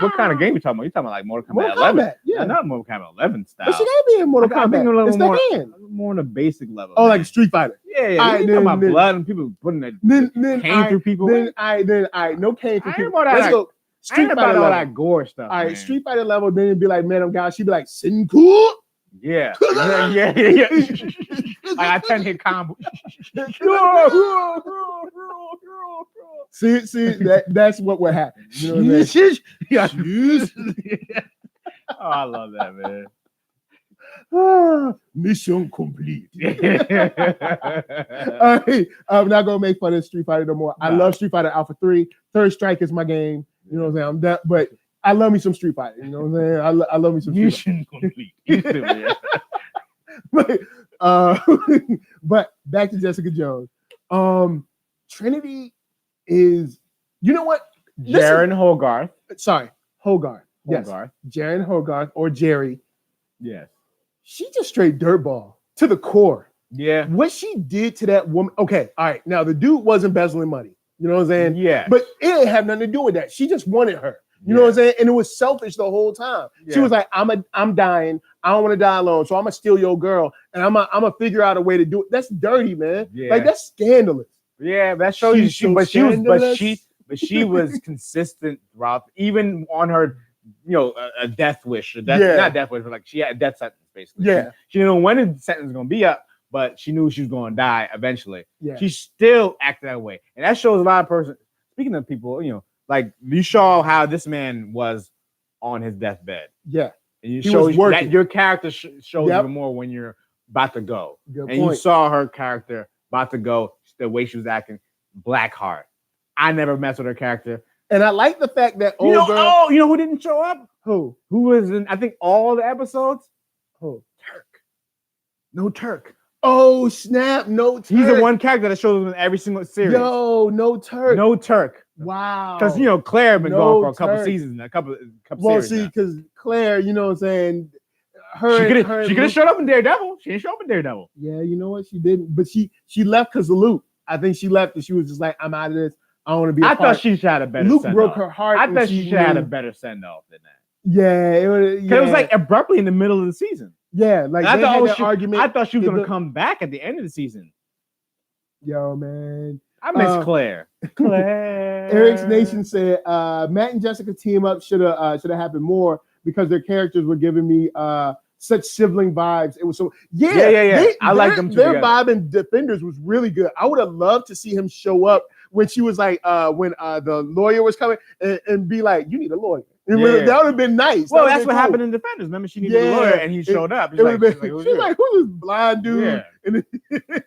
what kind of game you talking about? You talking about like Mortal Kombat 11? Yeah, not Mortal Kombat 11 style. But she gotta be in Mortal Kombat. It's the hand. More on the basic level. Oh, like Street Fighter. Yeah. You talking about blood and people putting the cane through people. Then no cane through people. Let's go. Street Fighter all that gore stuff. All right, Street Fighter level. Then it'd be like Madame Gal. She'd be like Senku. Yeah. Like a 10-hit combo. See, that's what would happen. You know what I mean? Oh, I love that, man. Mission complete. All right, I'm not gonna make fun of Street Fighter no more. I love Street Fighter Alpha 3. Third Strike is my game. You know what I'm saying? I'm that, but I love me some Street Fighter. You know what I'm saying? I love me some Mission complete. But back to Jessica Jones. Trinity is, you know what? Jaren Hogarth. Sorry, Hogarth. Hogarth. Jerry Hogarth or Jerry. Yes. She just straight dirtball to the core. Yeah. What she did to that woman. Okay, all right. Now the dude was embezzling money. You know what I'm saying? Yeah. But it didn't have nothing to do with that. She just wanted her. You know what I'm saying? And it was selfish the whole time. Yeah. She was like, I'm dying. I don't want to die alone. So I'm gonna steal your girl and I'm gonna figure out a way to do it. That's dirty, man. Yeah. Like that's scandalous. Yeah, that shows you she was consistent throughout, even on her, a death wish, not death wish, but like she had a death sentence basically. Yeah. She didn't know when the sentence was gonna be up, but she knew she was gonna die eventually. Yeah. She still acted that way. And that shows a lot of person. Speaking of people, like you saw how this man was on his deathbed. Yeah. And you show that your character shows even more when you're about to go. Good and point. you saw her character about to go, the way she was acting, black heart. I never messed with her character. And I like the fact that you know who didn't show up? Who? Who was in, I think, all the episodes? Who? Turk. No Turk. Oh, snap. No Turk. He's the one character that shows up in every single series. Yo, no Turk. No Turk. Wow. Because, Claire been gone for a couple seasons, a couple well, series. See, because Claire, you know what I'm saying? She could have showed up in Daredevil. She didn't show up in Daredevil. Yeah, you know what? She didn't. But she left because of Luke. I think she left and she was just like, I'm out of this. I don't want to be a part. Thought she had a better Luke send-off. broke her heart. I thought she had a better send-off than that. Yeah. It was like abruptly in the middle of the season. Yeah. Like I argument. thought she was going to come back at the end of the season. Yo, man. I miss Claire. Claire. Eric's Nation said Matt and Jessica team up should have happened more because their characters were giving me such sibling vibes. It was so I like them too. Their vibe in Defenders was really good. I would have loved to see him show up when she was like when the lawyer was coming and be like, you need a lawyer. That would have been nice. Well, that's what happened in Defenders. Remember, she needed a lawyer and he showed up. She's like, who's this blind dude? Yeah. And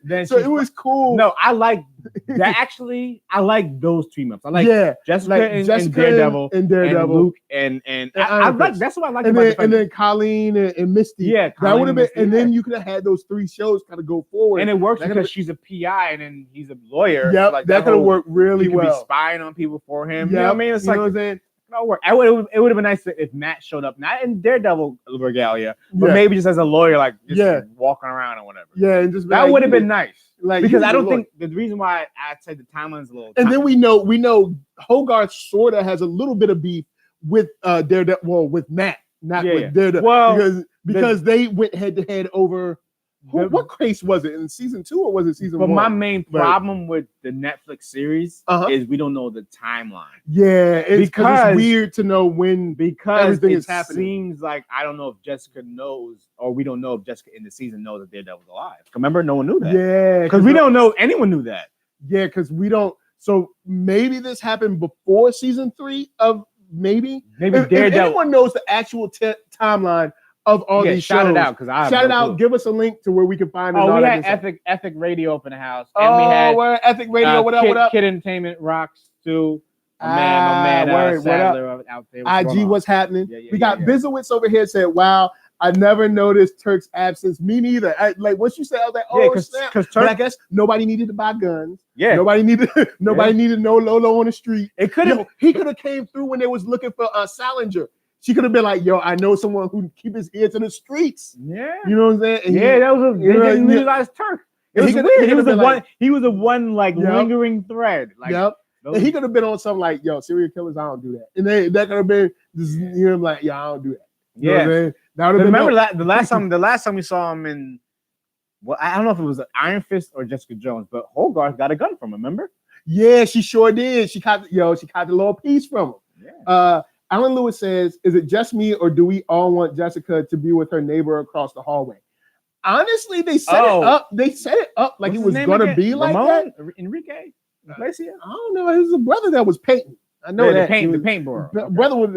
then so it was cool. No, I like that. Actually, I like those team ups. I like Jessica, like and Jessica Daredevil, and Daredevil, and Luke, and I like that's what I like. And then Colleen and Misty. Yeah, that would have been. And then you could have had those three shows kind of go forward. And it works because she's a PI and then he's a lawyer. Yep, like that could have worked really well. Be spying on people for him. Yep. You know what I mean? It's you like, know what I'm saying? No work. It would have been nice if Matt showed up, not in Daredevil regalia, but maybe just as a lawyer, like walking around or whatever. Yeah, and just that would have been nice. Like because I don't think the reason why I said the timeline's a little. And then we know Hogarth sorta has a little bit of beef with Daredevil. Well, with Matt, not with Daredevil. Well, because they went head to head over. What case was it in season 2 or was it season 1? But my main problem with the Netflix series is we don't know the timeline. Yeah, it's weird to know when everything is happening. It seems like I don't know if Jessica knows, or we don't know if Jessica in the season knows that Daredevil's alive. Remember, no one knew that. Yeah, because we don't know anyone knew that. Yeah, because we don't. So maybe this happened before season 3 of maybe Daredevil. If anyone knows the actual timeline of all these shows. Shout it out, because I shout it out. Give us a link to where we can find it. Oh, we had Ethic Radio up in the house. And we had we're Ethic Radio. What up? Kid Entertainment rocks too. My man, Sadler out there. IG, what's happening? We got Bizowitz over here said, "Wow, I never noticed Turk's absence. Me neither." Once you said, I was like, "Oh snap!" Because I guess nobody needed to buy guns. Yeah, nobody needed no Lolo on the street. It could have. He could have came through when they was looking for Salinger. She could have been like, "Yo, I know someone who keep his ear to the streets." Yeah, you know what I'm saying? And they didn't realize Turk. It was weird. He was the one lingering thread. And he could have been on something like, "Yo, serial killers, I don't do that." And that could have been just him like, "Yeah, I don't do that." You know what I'm saying? Remember the last time we saw him in, well, I don't know if it was Iron Fist or Jessica Jones, but Hogarth got a gun from him. Remember? Yeah, she sure did. She caught the little piece from him. Yeah. Alan Lewis says, "Is it just me, or do we all want Jessica to be with her neighbor across the hallway?" Honestly, they set it up. They set it up like it was going to be like that. Enrique? I don't know. It was a brother that was painting. I know that the paint boy. Brother with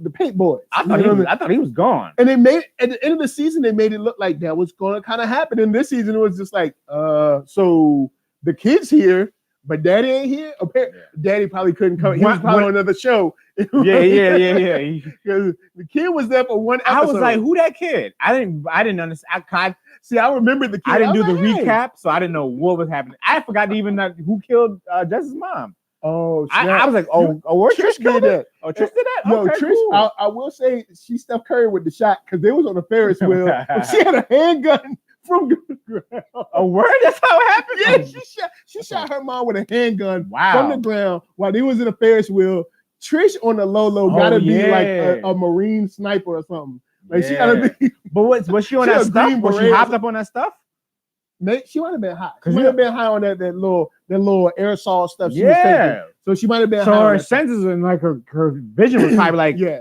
the paint boys. I thought he was gone. And they made at the end of the season, they made it look like that was going to kind of happen. In this season, it was just like, so the kid's here, but Daddy ain't here. Daddy probably couldn't come. He was probably on another show. Yeah. Because the kid was there for one episode. I was like, who that kid? I didn't understand. I remember the kid. I didn't do the recap, so I didn't know what was happening. I forgot even who killed Jess's mom. Oh, I was like, oh, where Trish did that? Oh, Trish did that? Yo, Okay, Trish, cool. I will say she Steph Curry with the shot because they was on the Ferris wheel. She had a handgun from the ground. A word? That's how it happened? Yeah, she shot her mom with a handgun Wow. from the ground while they was in a Ferris wheel. Trish on the low gotta be like a Marine sniper or something. Like she gotta be. But was she on that stuff? Was she hopped up on that stuff? She might have been high. She might have been high on that little aerosol stuff she was taking. So she might have been high. So her senses and like her vision was probably like, yeah.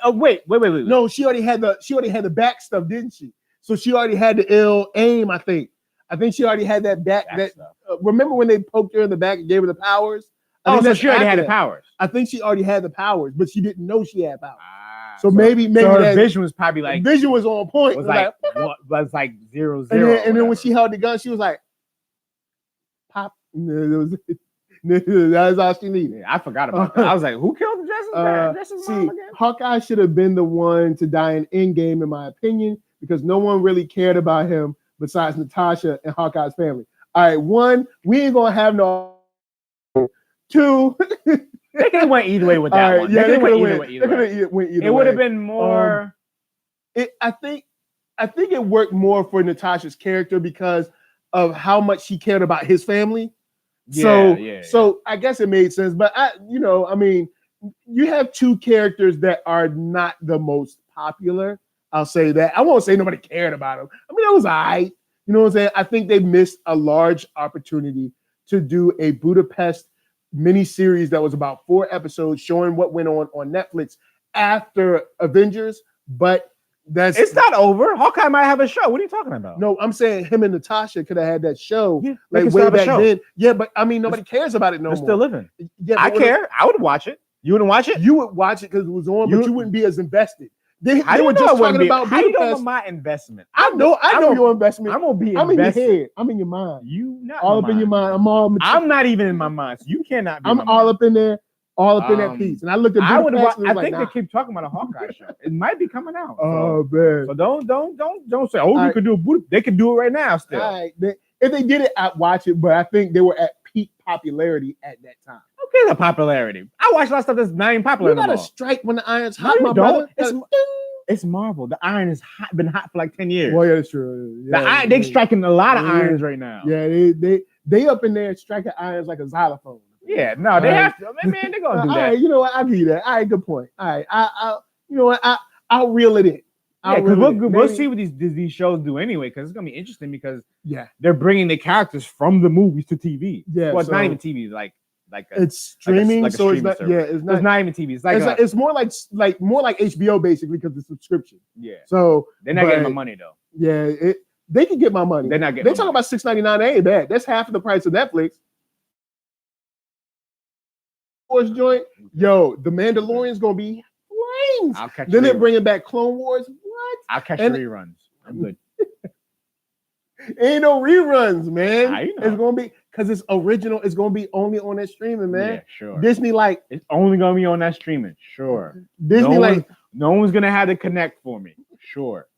Wait. No, she already had the back stuff, didn't she? So she already had the ill aim, I think. I think she already had that back stuff. Remember when they poked her in the back and gave her the powers? So she already had the powers. I think she already had the powers, but she didn't know she had powers. So maybe her that vision was probably like vision was on point. Was like what was like 0, 0. And then when she held the gun, she was like, pop. That's all she needed. I forgot about that. I was like, who killed Jess's mom again? Hawkeye should have been the one to die in Endgame, in my opinion, because no one really cared about him besides Natasha and Hawkeye's family. All right, 1, we ain't gonna have no. 2, they could have went either way with that one. Yeah, they could have went either way. It would have been more. I think it worked more for Natasha's character because of how much she cared about his family. So I guess it made sense. But you have 2 characters that are not the most popular. I'll say that. I won't say nobody cared about them. I mean, it was all right. You know what I'm saying? I think they missed a large opportunity to do a Budapest miniseries that was about 4 episodes showing what went on Netflix after Avengers, but it's not over. Hawkeye might have a show. What are you talking about? No, I'm saying him and Natasha could have had that show like way back then. Yeah, but I mean, nobody cares about it no more. They're still living. Yeah, I care. I would watch it. You wouldn't watch it? You would watch it because it was on, but you wouldn't be as invested. They were just talking about how you know my investment? I know your investment. I'm gonna be invested. I'm in your head. I'm in your mind. You not all up in your mind. I'm not even in my mind. So you cannot be. I'm all up in there, all up in that piece. And I looked at I think they keep talking about a Hawkeye show. It might be coming out. Oh man. So don't say, you could do it. They could do it right now still. All right. If they did it, I'd watch it, but I think they were at peak popularity at that time. Okay, the popularity. I watch a lot of stuff that's not even popular. You gotta strike when the iron's hot, my brother. It's Marvel. The iron has been hot for like 10 years. Well, yeah, that's true. Yeah, they're striking a lot of irons right now. Yeah, they up in there striking irons like a xylophone. Yeah, no, they have to. Man, they're gonna do that. All right, you know what? I'll give you that. All right, good point. All right, you know what? I'll reel it in. Because we'll see what these shows do anyway. Because it's gonna be interesting because they're bringing the characters from the movies to TV. Yeah, well, it's not even TV. Like it's streaming, like so it's not. Service. Yeah, it's not even TV. It's more like HBO basically because the subscription. Yeah. So they're not getting my money though. Yeah, they can get my money. They're not getting. They talk about $6.99. They ain't bad. That's half of the price of Netflix. Joint, yo, the Mandalorian's gonna be flames. Then they're bringing back Clone Wars. What? I'll catch the reruns. I'm good. Ain't no reruns, man. I know. It's gonna be because it's original. It's gonna be only on that streaming, man. Yeah, sure. Disney it's only gonna be on that streaming. Sure. Disney no one's gonna have to connect for me. Sure.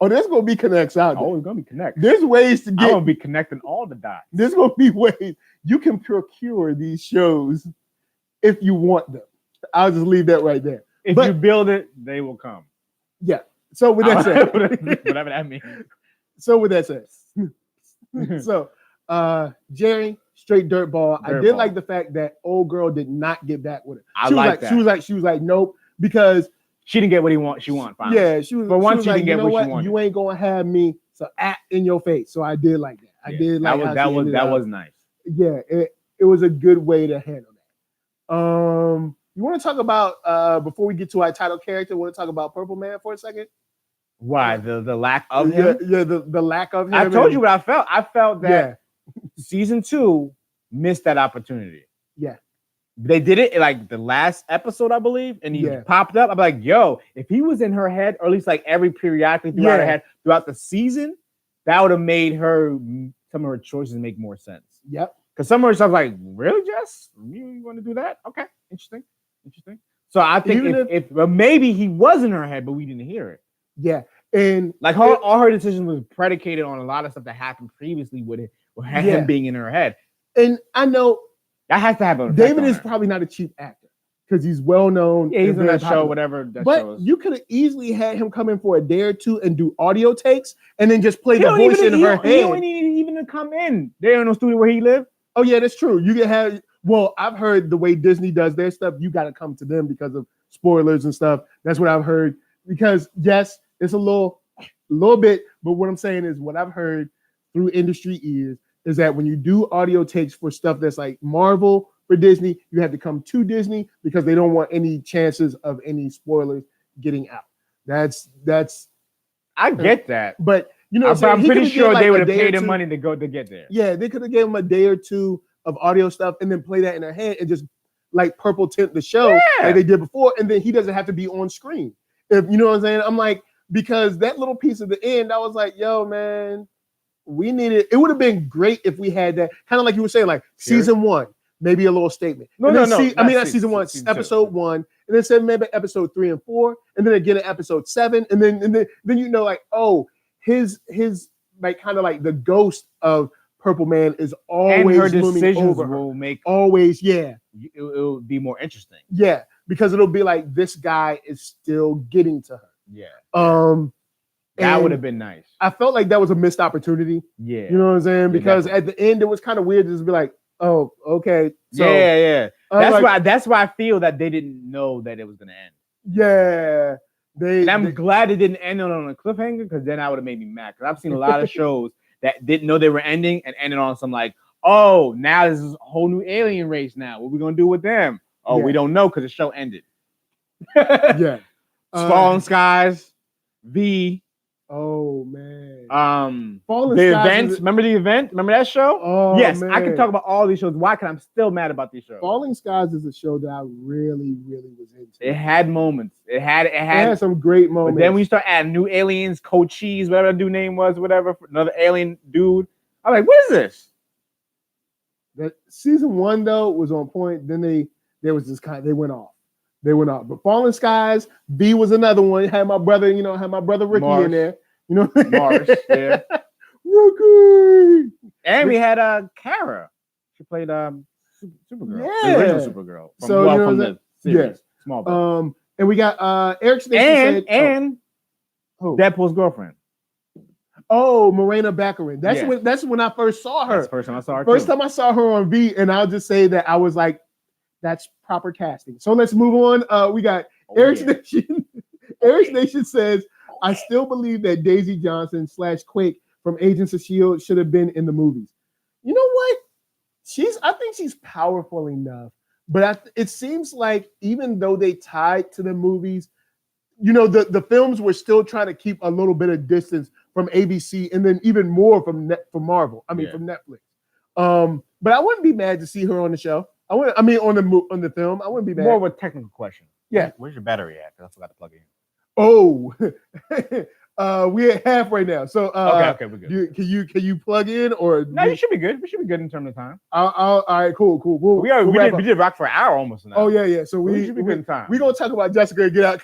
Oh, there's gonna be connects out there. Oh, it's gonna be connects. There's ways to get. I'm gonna be connecting all the dots. There's gonna be ways you can procure these shows if you want them. I'll just leave that right there. If you build it, they will come. Yeah. So with that said, whatever that means. So with that said, so Jerry, straight dirtball. I did like the fact that old girl did not get back with her. She was like, nope, because she didn't get what she wanted. Finally. Yeah, she was. But once she didn't get what she wanted, you ain't gonna have me so in your face. So I did like that. I did like that was nice. Yeah, it was a good way to handle that. You want to talk about before we get to our title character? Want to talk about Purple Man for a second? Why the lack of him? Yeah, the lack of him. I told you what I felt. I felt that season 2 missed that opportunity. Yeah, they did it like the last episode, I believe, and he popped up. I'm like, yo, if he was in her head, or at least like every periodically throughout her head throughout the season, that would have made some of her choices make more sense. Yep. Because some of her stuff, like, really, Jess? You want to do that? Okay, interesting. So I think if maybe he was in her head, but we didn't hear it. Yeah, and like all her decisions was predicated on a lot of stuff that happened previously with him being in her head. And I know That has to happen. David is probably not a cheap actor because he's well known. Yeah, he's in that show, whatever. But you could have easily had him come in for a day or two and do audio takes, and then just play the voice in her head. He don't need even to come in. There ain't no studio where he live. Oh yeah, that's true. You can have. Well, I've heard the way Disney does their stuff, you got to come to them because of spoilers and stuff. That's what I've heard. Because yes, it's a little bit, but what I'm saying is what I've heard through industry is that when you do audio takes for stuff that's like Marvel for Disney, you have to come to Disney because they don't want any chances of any spoilers getting out. That's I get that, but you know, I'm pretty sure they would have paid him money to get there. Yeah, they could have gave him a day or two of audio stuff and then play that in their head and just like purple tint the show like they did before, and then he doesn't have to be on screen. If you know what I'm saying, I'm like, because that little piece at the end, I was like, yo, man, we needed. It would have been great if we had that, kind of like you were saying, like season 1, maybe a little statement. No. I mean, not season 1, episode 1, and then say maybe episode 3 and 4, and then again in episode 7, and then you know, like, oh, his like kind of like the ghost of Purple Man is always and her looming decisions over her. will make always, it'll be more interesting. Yeah, because it'll be like this guy is still getting to her. Yeah. That would have been nice. I felt like that was a missed opportunity. Yeah. You know what I'm saying? Because at the end, it was kind of weird to just be like, oh, okay. So, yeah. That's why I feel that they didn't know that it was going to end. Yeah. I'm glad it didn't end on a cliffhanger, because then I would have made me mad. Because I've seen a lot of shows that didn't know they were ending and ended on some like, oh, now this is a whole new alien race now. What are we going to do with them? Oh, we don't know because the show ended. Yeah. Fallen Skies, V. Oh man. Fallen the Skies events. Remember the event? Remember that show? Oh yes, man. I can talk about all these shows. Why? Because I'm still mad about these shows. Falling Skies is a show that I really, really was into. It had moments. It had some great moments. But then we start adding new aliens, Cochise, whatever that dude name was, whatever, another alien dude. I'm like, what is this? That season 1 though was on point. Then they went off. They went off. But Fallen Skies, B was another one. Had my brother, Ricky Mars. in there. You know, Mars, yeah. Ricky. And we had Kara. She played Supergirl. Yeah. The original Supergirl. From the series. Small. And we got Eric Station and Deadpool's girlfriend. Oh, Morena Baccarin. That's when I first saw her. That's the first time I saw her. First time I saw her on V, and I'll just say that I was like, that's proper casting. So let's move on. We got Eric Station. Eric Station says, I still believe that Daisy Johnson / Quake from Agents of S.H.I.E.L.D. should have been in the movies. You know what? I think she's powerful enough, but it seems like even though they tied to the movies, you know, the films were still trying to keep a little bit of distance from ABC, and then even more from Marvel. I mean, from Netflix. But I wouldn't be mad to see her on the show. On the film, I wouldn't be mad. More of a technical question. Yeah. Where's your battery at? Because I forgot to plug it in. Oh, we're at half right now. So okay, we're good. Can you plug in or no? You should be good. We should be good in terms of time. All right, cool. We did rock for an hour almost now. Oh yeah. So we should be good in time. We're gonna talk about Jessica and get out.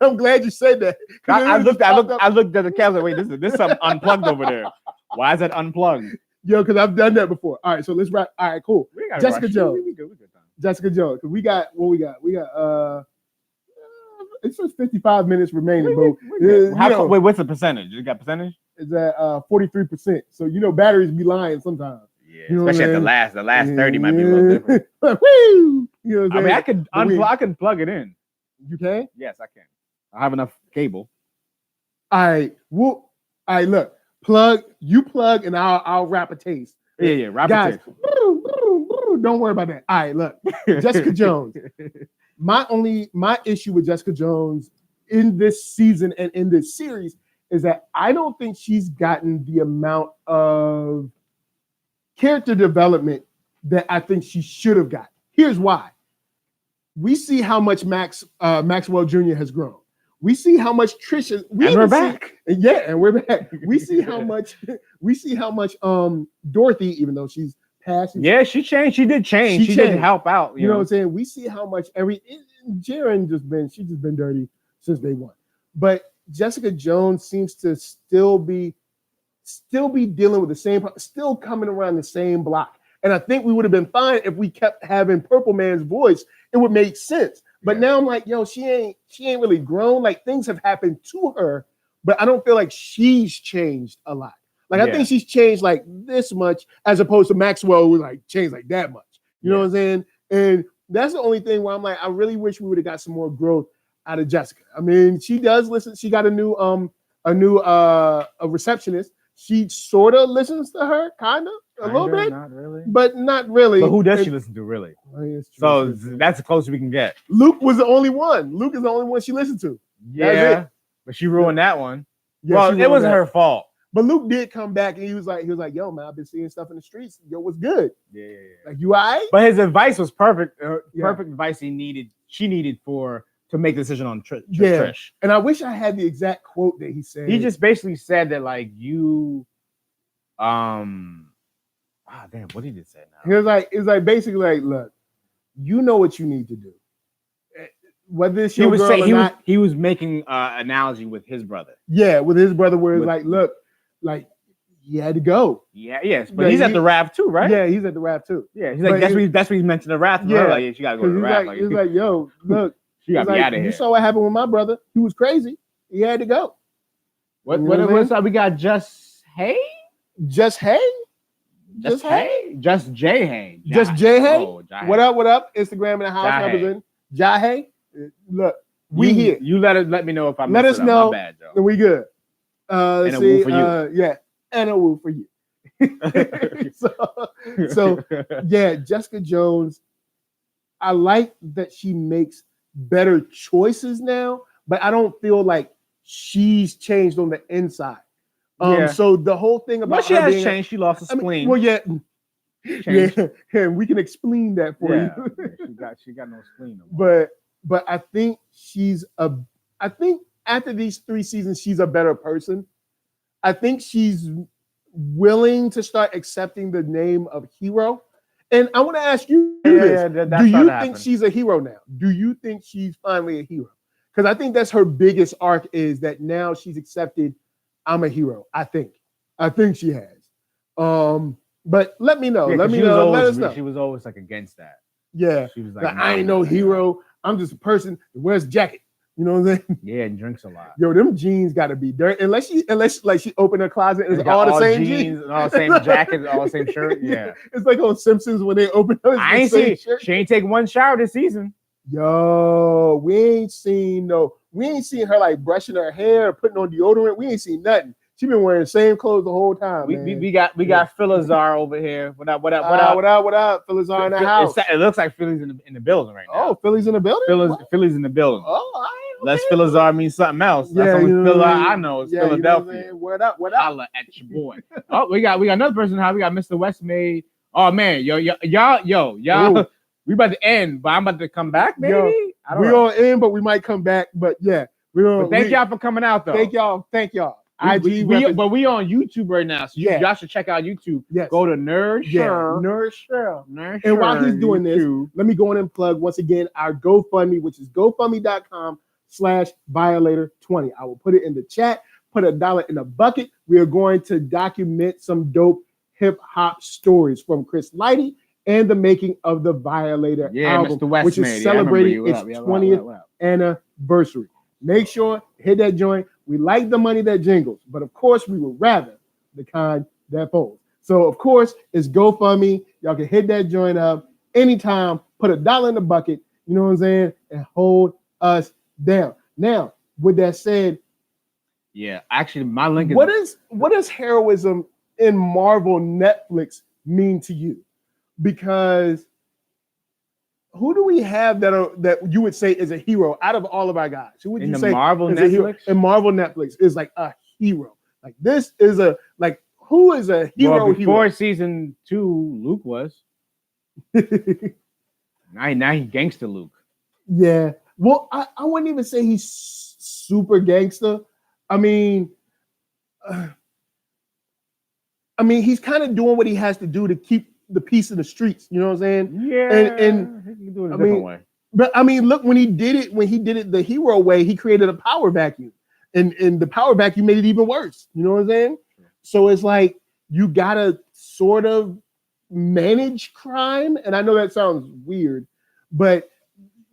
I'm glad you said that. I looked at the camera. Wait, this is something unplugged over there. Why is that unplugged? Yo, because I've done that before. All right, so let's wrap. All right, cool. Jessica Jones. We good time. Jessica Jones. We got it's just 55 minutes remaining, bro. Wait, what's the percentage? You got percentage? It's at 43%. So you know batteries be lying sometimes. Yeah, you know especially at the last 30 might be a little different. Woo! You know I mean, I can plug it in. You can? Yes, I can. I have enough cable. All right. Well, all right, look. Plug, and I'll wrap a taste. Yeah, wrap a taste. Guys, don't worry about that. All right, look. Jessica Jones. My issue with Jessica Jones in this season and in this series is that I don't think she's gotten the amount of character development that I think she should have got. Here's why. We see how much Maxwell Jr. has grown. We see how much Trisha. We're back. And we're back. We see how much. Dorothy, even though she's passed. She changed. She did change. She did help out. You know what I'm saying? We see how much Jaren she's just been dirty since day one. But Jessica Jones seems to still be dealing with the same, still coming around the same block. And I think we would have been fine if we kept having Purple Man's voice. It would make sense. But now I'm like, yo, she ain't really grown. Like things have happened to her, but I don't feel like she's changed a lot. Like I think she's changed like this much as opposed to Maxwell who like changed like that much. You know what I'm saying? And that's the only thing where I'm like, I really wish we would have got some more growth out of Jessica. I mean, she does listen. She got a new receptionist. She sort of listens to her, kind of, a little bit. Not really. But not really. But who does she listen to, really? So that's the closest we can get. Luke was the only one. Luke is the only one she listened to. Yeah, but she ruined that one. Yeah, well, it wasn't her fault. But Luke did come back and he was like, yo, man, I've been seeing stuff in the streets. Yo, what's good? Yeah. Like, you all right? But his advice was perfect. Perfect advice she needed to make a decision on Trish. And I wish I had the exact quote that he said. He just basically said that, like, you, damn, what did he say now? He was like basically like, look, you know what you need to do. Whether it's your girl or not. He was making analogy with his brother. Yeah, with his brother, where it's like, look, like he had to go. Yeah, yes, but he's at the RAF too, right? Yeah, he's at the RAF too. Yeah, he's like that's what he mentioned the RAF. Yeah, like, she gotta go to the RAF. He's like, yo, look, she gotta be out of here. You saw what happened with my brother. He was crazy. He had to go. What's up? We got Just Jay Hay. Just Jay Hay. What up? Instagram in the house representing Jay Hay. Look, we here. You let me know if I'm. Let us know. My bad, Joe. And we good. And a woo for you. Yeah, and a woo for you. so yeah, Jessica Jones. I like that she makes better choices now, but I don't feel like she's changed on the inside. So the whole thing about she has changed. She lost a spleen. And we can explain that for you. She got no spleen. But I think I think after these 3 seasons, she's a better person. I think she's willing to start accepting the name of hero. And I want to ask you this. Do you think she's a hero now? Do you think she's finally a hero? Because I think that's her biggest arc, is that now she's accepted, I'm a hero. I think she has. But let me know. Let us know. She was always like against that. Yeah. She was like, I ain't no hero. I'm just a person that wears a jacket. You know what I'm saying? Yeah, and drinks a lot. Yo, them jeans gotta be dirty. Unless she opened her closet and it's all the same jeans and all the same jacket, all the same shirt. Yeah. It's like on Simpsons when they open her. I ain't seen shirt. She ain't taken one shower this season. Yo, we ain't seen her like brushing her hair or putting on deodorant. We ain't seen nothing. She been wearing the same clothes the whole time. We got Philazar over here. What up? Philazar in the house. It looks like Philly's in the building right now. Oh, Philly's in the building? Philly's in the building. Oh, Unless Philazar means something else. Yeah, that's only Philazar I know. It's Philadelphia. You know what up? Holla at your boy. Oh, we got another person. How we got Mr. Westmaid. Oh man, y'all. We about to end, but I'm about to come back, maybe. We all in, but we might come back. But yeah, thank y'all for coming out, though. Thank y'all. But we on YouTube right now, so y'all should check out YouTube. Yes. Go to NERDSoul. NERDSoul. And while he's doing this, let me go in and plug once again our GoFundMe, which is GoFundMe.com/Violator20. I will put it in the chat. Put $1 in a bucket. We are going to document some dope hip hop stories from Chris Lighty and the making of the Violator album, which is celebrating its 20th anniversary. Make sure hit that joint. We like the money that jingles, but of course we would rather the kind that folds. So of course it's GoFundMe. Y'all can hit that joint up anytime. Put $1 in the bucket. You know what I'm saying? And hold us down. Now, with that said, yeah, actually, my link is what does heroism in Marvel Netflix mean to you? Because who do we have that you would say is a hero out of all of our guys? Who would you say Marvel Netflix? In Marvel Netflix is like a hero. Like this is who is a hero? Well, before season 2, Luke was. now he gangster Luke. Yeah. Well, I wouldn't even say he's super gangster. I mean, he's kind of doing what he has to do to keep the peace in the streets. You know what I'm saying? Yeah. And he can do it a different way. But I mean, look, when he did it the hero way, he created a power vacuum, and the power vacuum made it even worse. You know what I'm saying? So it's like you gotta sort of manage crime, and I know that sounds weird, but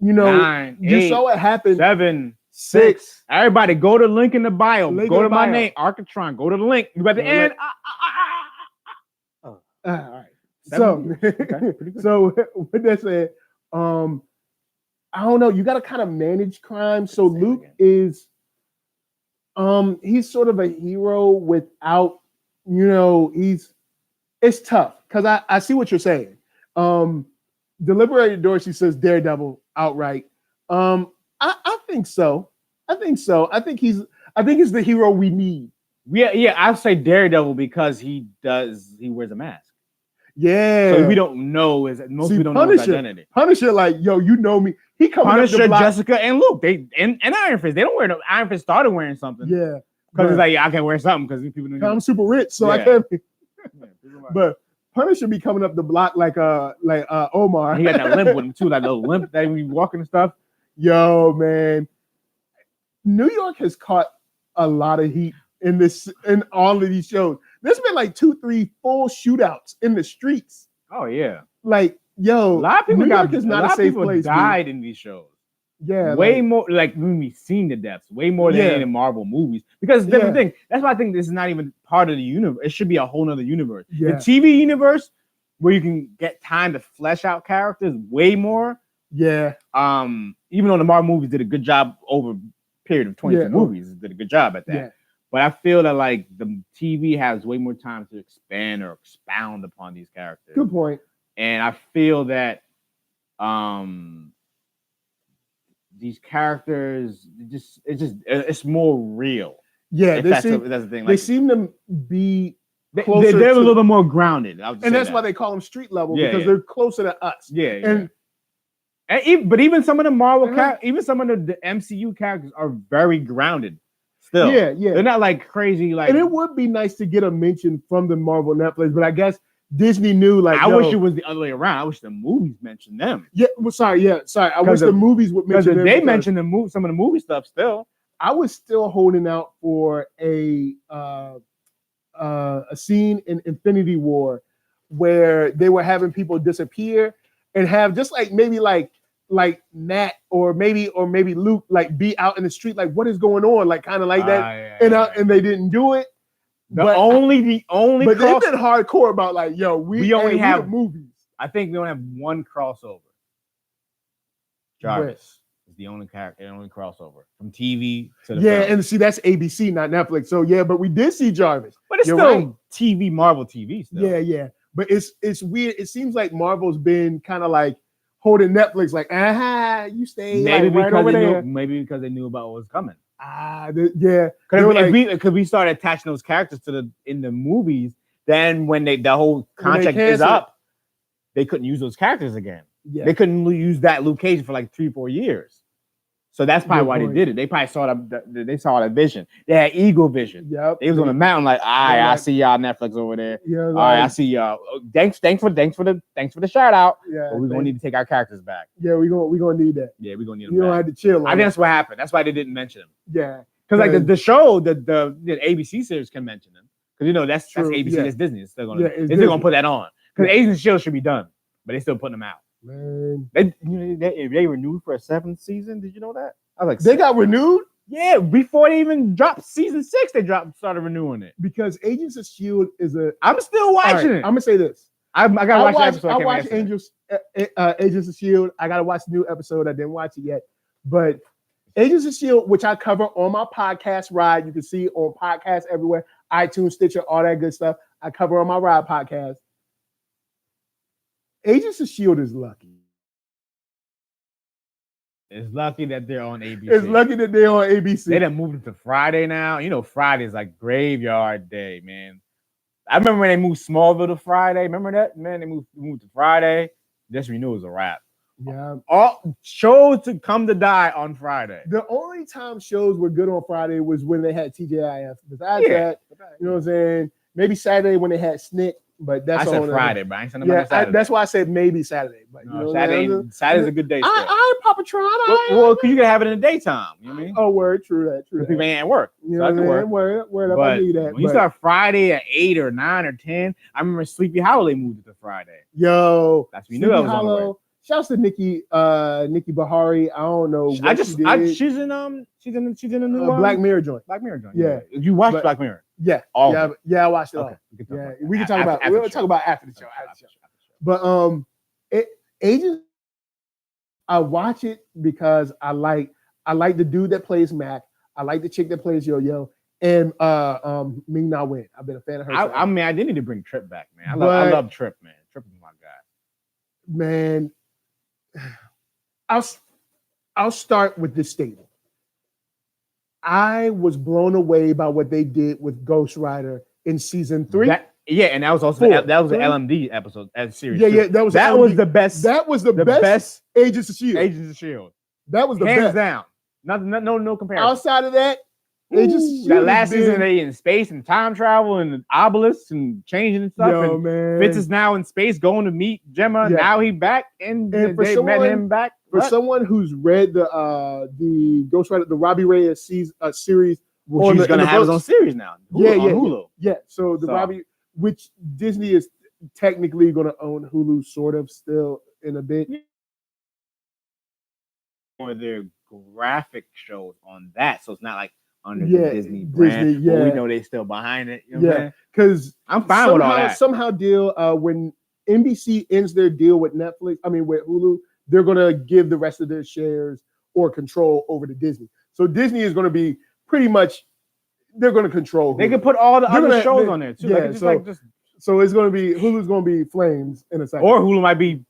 you know, 9, you 8, saw it happen. 7, 6. 6. Everybody, go to the link in the bio. Link Go in to the my bio. name, Arckatron. Go to the link. You at the end. All right. 7 So, okay, pretty good. so with that said, I don't know. You got to kind of manage crime. So Luke is, he's sort of a hero without, you know, it's tough because I see what you're saying. The Liberated Dorsey says Daredevil outright. I think so. I think he's the hero we need. Yeah, I'd say Daredevil because he wears a mask. Yeah. So we don't know we don't know his identity. Punisher, like, yo, you know me. He coming Punisher, up the block. Jessica, and Luke. And Iron Fist. They don't wear no. Iron Fist started wearing something. Yeah. Because he's like, yeah, I can wear something because people don't. I'm super rich, so I can't. But Punisher be coming up the block like Omar. He got that limp with him too, like little limp that he be walking and stuff. Yo, man, New York has caught a lot of heat in all of these shows. There's been like 2, 3 full shootouts in the streets. Oh yeah, like yo, a lot of people New York is not a safe place. Died in these shows. Yeah, way more like when we've seen the deaths, way more than any Marvel movies. Because it's a different thing. That's why I think this is not even part of the universe. It should be a whole nother universe. Yeah. The TV universe, where you can get time to flesh out characters way more. Yeah. Even though the Marvel movies did a good job over a period of 22 movies, did a good job at that. Yeah. But I feel that like the TV has way more time to expand or expound upon these characters. Good point. And I feel that these characters it's more real. Yeah, that's the thing. Like, they seem to be they're a little bit more grounded. And that's why they call them street level, because they're closer to us. Yeah. But even some of the Marvel even some of the MCU characters are very grounded. Still, yeah, they're not like crazy. Like, and it would be nice to get a mention from the Marvel Netflix, but I guess Disney knew. Like, I wish it was the other way around. I wish the movies mentioned them. Yeah, well, sorry. I wish the movies would mention them. They mentioned some of the movie stuff. Still, I was still holding out for a scene in Infinity War where they were having people disappear and have just like maybe like Nat or maybe Luke like be out in the street, like what is going on, like kind of like that, and they didn't do it. The only but they've been hardcore about like, yo, we only have movies. I think we only have one crossover. Jarvis is the only character, the only crossover from TV to the film. And see, that's ABC, not Netflix. So but we did see Jarvis, but it's still TV, Marvel TV. Still. Yeah, but it's weird. It seems like Marvel's been kind of like holding Netflix, like, you stay maybe right over there. Maybe because they knew about what was coming. Because we started attaching those characters in the movies, then when the whole contract is up, they couldn't use those characters again. Yeah. They couldn't use that Luke Cage for like 3-4 years. So that's probably why they did it. They probably saw that vision. They had Eagle vision. Yep. They was on the mountain like, I see y'all Netflix over there. Yeah, all right, I see y'all. Thanks for the shout out. Yeah, but we're gonna need to take our characters back. Yeah, we're gonna need that. Yeah, we're gonna need them. You don't have to chill. I think that's what happened. That's why they didn't mention them. Yeah, because like the show, the ABC series can mention them because that's ABC, that's Disney. It's still gonna they're still gonna put that on because Agents of S.H.I.E.L.D. should be done, but they're still putting them out. Man, they renewed for a 7th season. Did you know that? I was like, they got renewed? Yeah, before they even dropped season 6, they started renewing it. Because Agents of S.H.I.E.L.D. is I'm still watching it. I'm gonna say this. I gotta watch the episode. I watched Agents of S.H.I.E.L.D. I gotta watch the new episode. I didn't watch it yet. But Agents of S.H.I.E.L.D., which I cover on my podcast ride. You can see on podcasts everywhere, iTunes, Stitcher, all that good stuff. I cover on my ride podcast. Agents of S.H.I.E.L.D. is lucky. It's lucky that they're on ABC. It's lucky that they're on ABC. They done moved it to Friday now. You know, Friday's like graveyard day, man. I remember when they moved Smallville to Friday. Remember that? Man, they moved to Friday. Just knew it was a wrap. Yeah. All shows to come to die on Friday. The only time shows were good on Friday was when they had TGIF. Besides that, you know what I'm saying? Maybe Saturday when they had Snick. But that's I said Friday, but I ain't saying yeah, Saturday. that's why I said maybe Saturday. But no, Saturday's a good day. I Papatron. Well, because you can have it in the daytime. You know what I mean? Oh, word, true that. People ain't at work. You know what I mean? Word up, I need that. When you start Friday at 8 or 9 or 10, I remember Sleepy Hollow moved it to Friday. Yo, that's when you knew I was on the way. Shouts to Nikki Bahari. I don't know. She's in the new Black Mirror joint. Yeah. You watched Black Mirror? Yeah. Yeah, I watched it all. Yeah, we can talk about. We'll talk about after the show. But Agents, I watch it because I like the dude that plays Mac. I like the chick that plays Yo-Yo. And Ming Na Wen. I've been a fan of her. I mean, I did need to bring Trip back, man. I love Trip, man. Trip is my guy. Man, I'll start with this statement. I was blown away by what they did with Ghost Rider in season 3. And that was also the LMD episode series. Yeah, that was the best. That was the best Agents of S.H.I.E.L.D. Agents of S.H.I.E.L.D. That was the hands best. down. No comparison. Outside of that, Agents of S.H.I.E.L.D. that last season they in space and time travel and obelisks and changing and stuff. Yo, and man. Fitz is now in space going to meet Gemma. Yeah. Now he back and they met him back. For someone who's read the Ghost Rider, the Robbie Reyes series. Well, she's gonna have his own series now. On Hulu. Yeah. So Robbie, which Disney is technically gonna own Hulu, sort of still in a bit. Or their graphic shows on that, so it's not like under the Disney brand. But we know they still behind it. You know because I'm fine with all that. Somehow deal when NBC ends their deal with with Hulu, they're gonna give the rest of their shares or control over to Disney. So Disney is gonna be pretty much they're gonna control Hulu. They can put all the other shows on there too. Yeah, so it's gonna be Hulu's gonna be Flames in a second. Or Hulu might be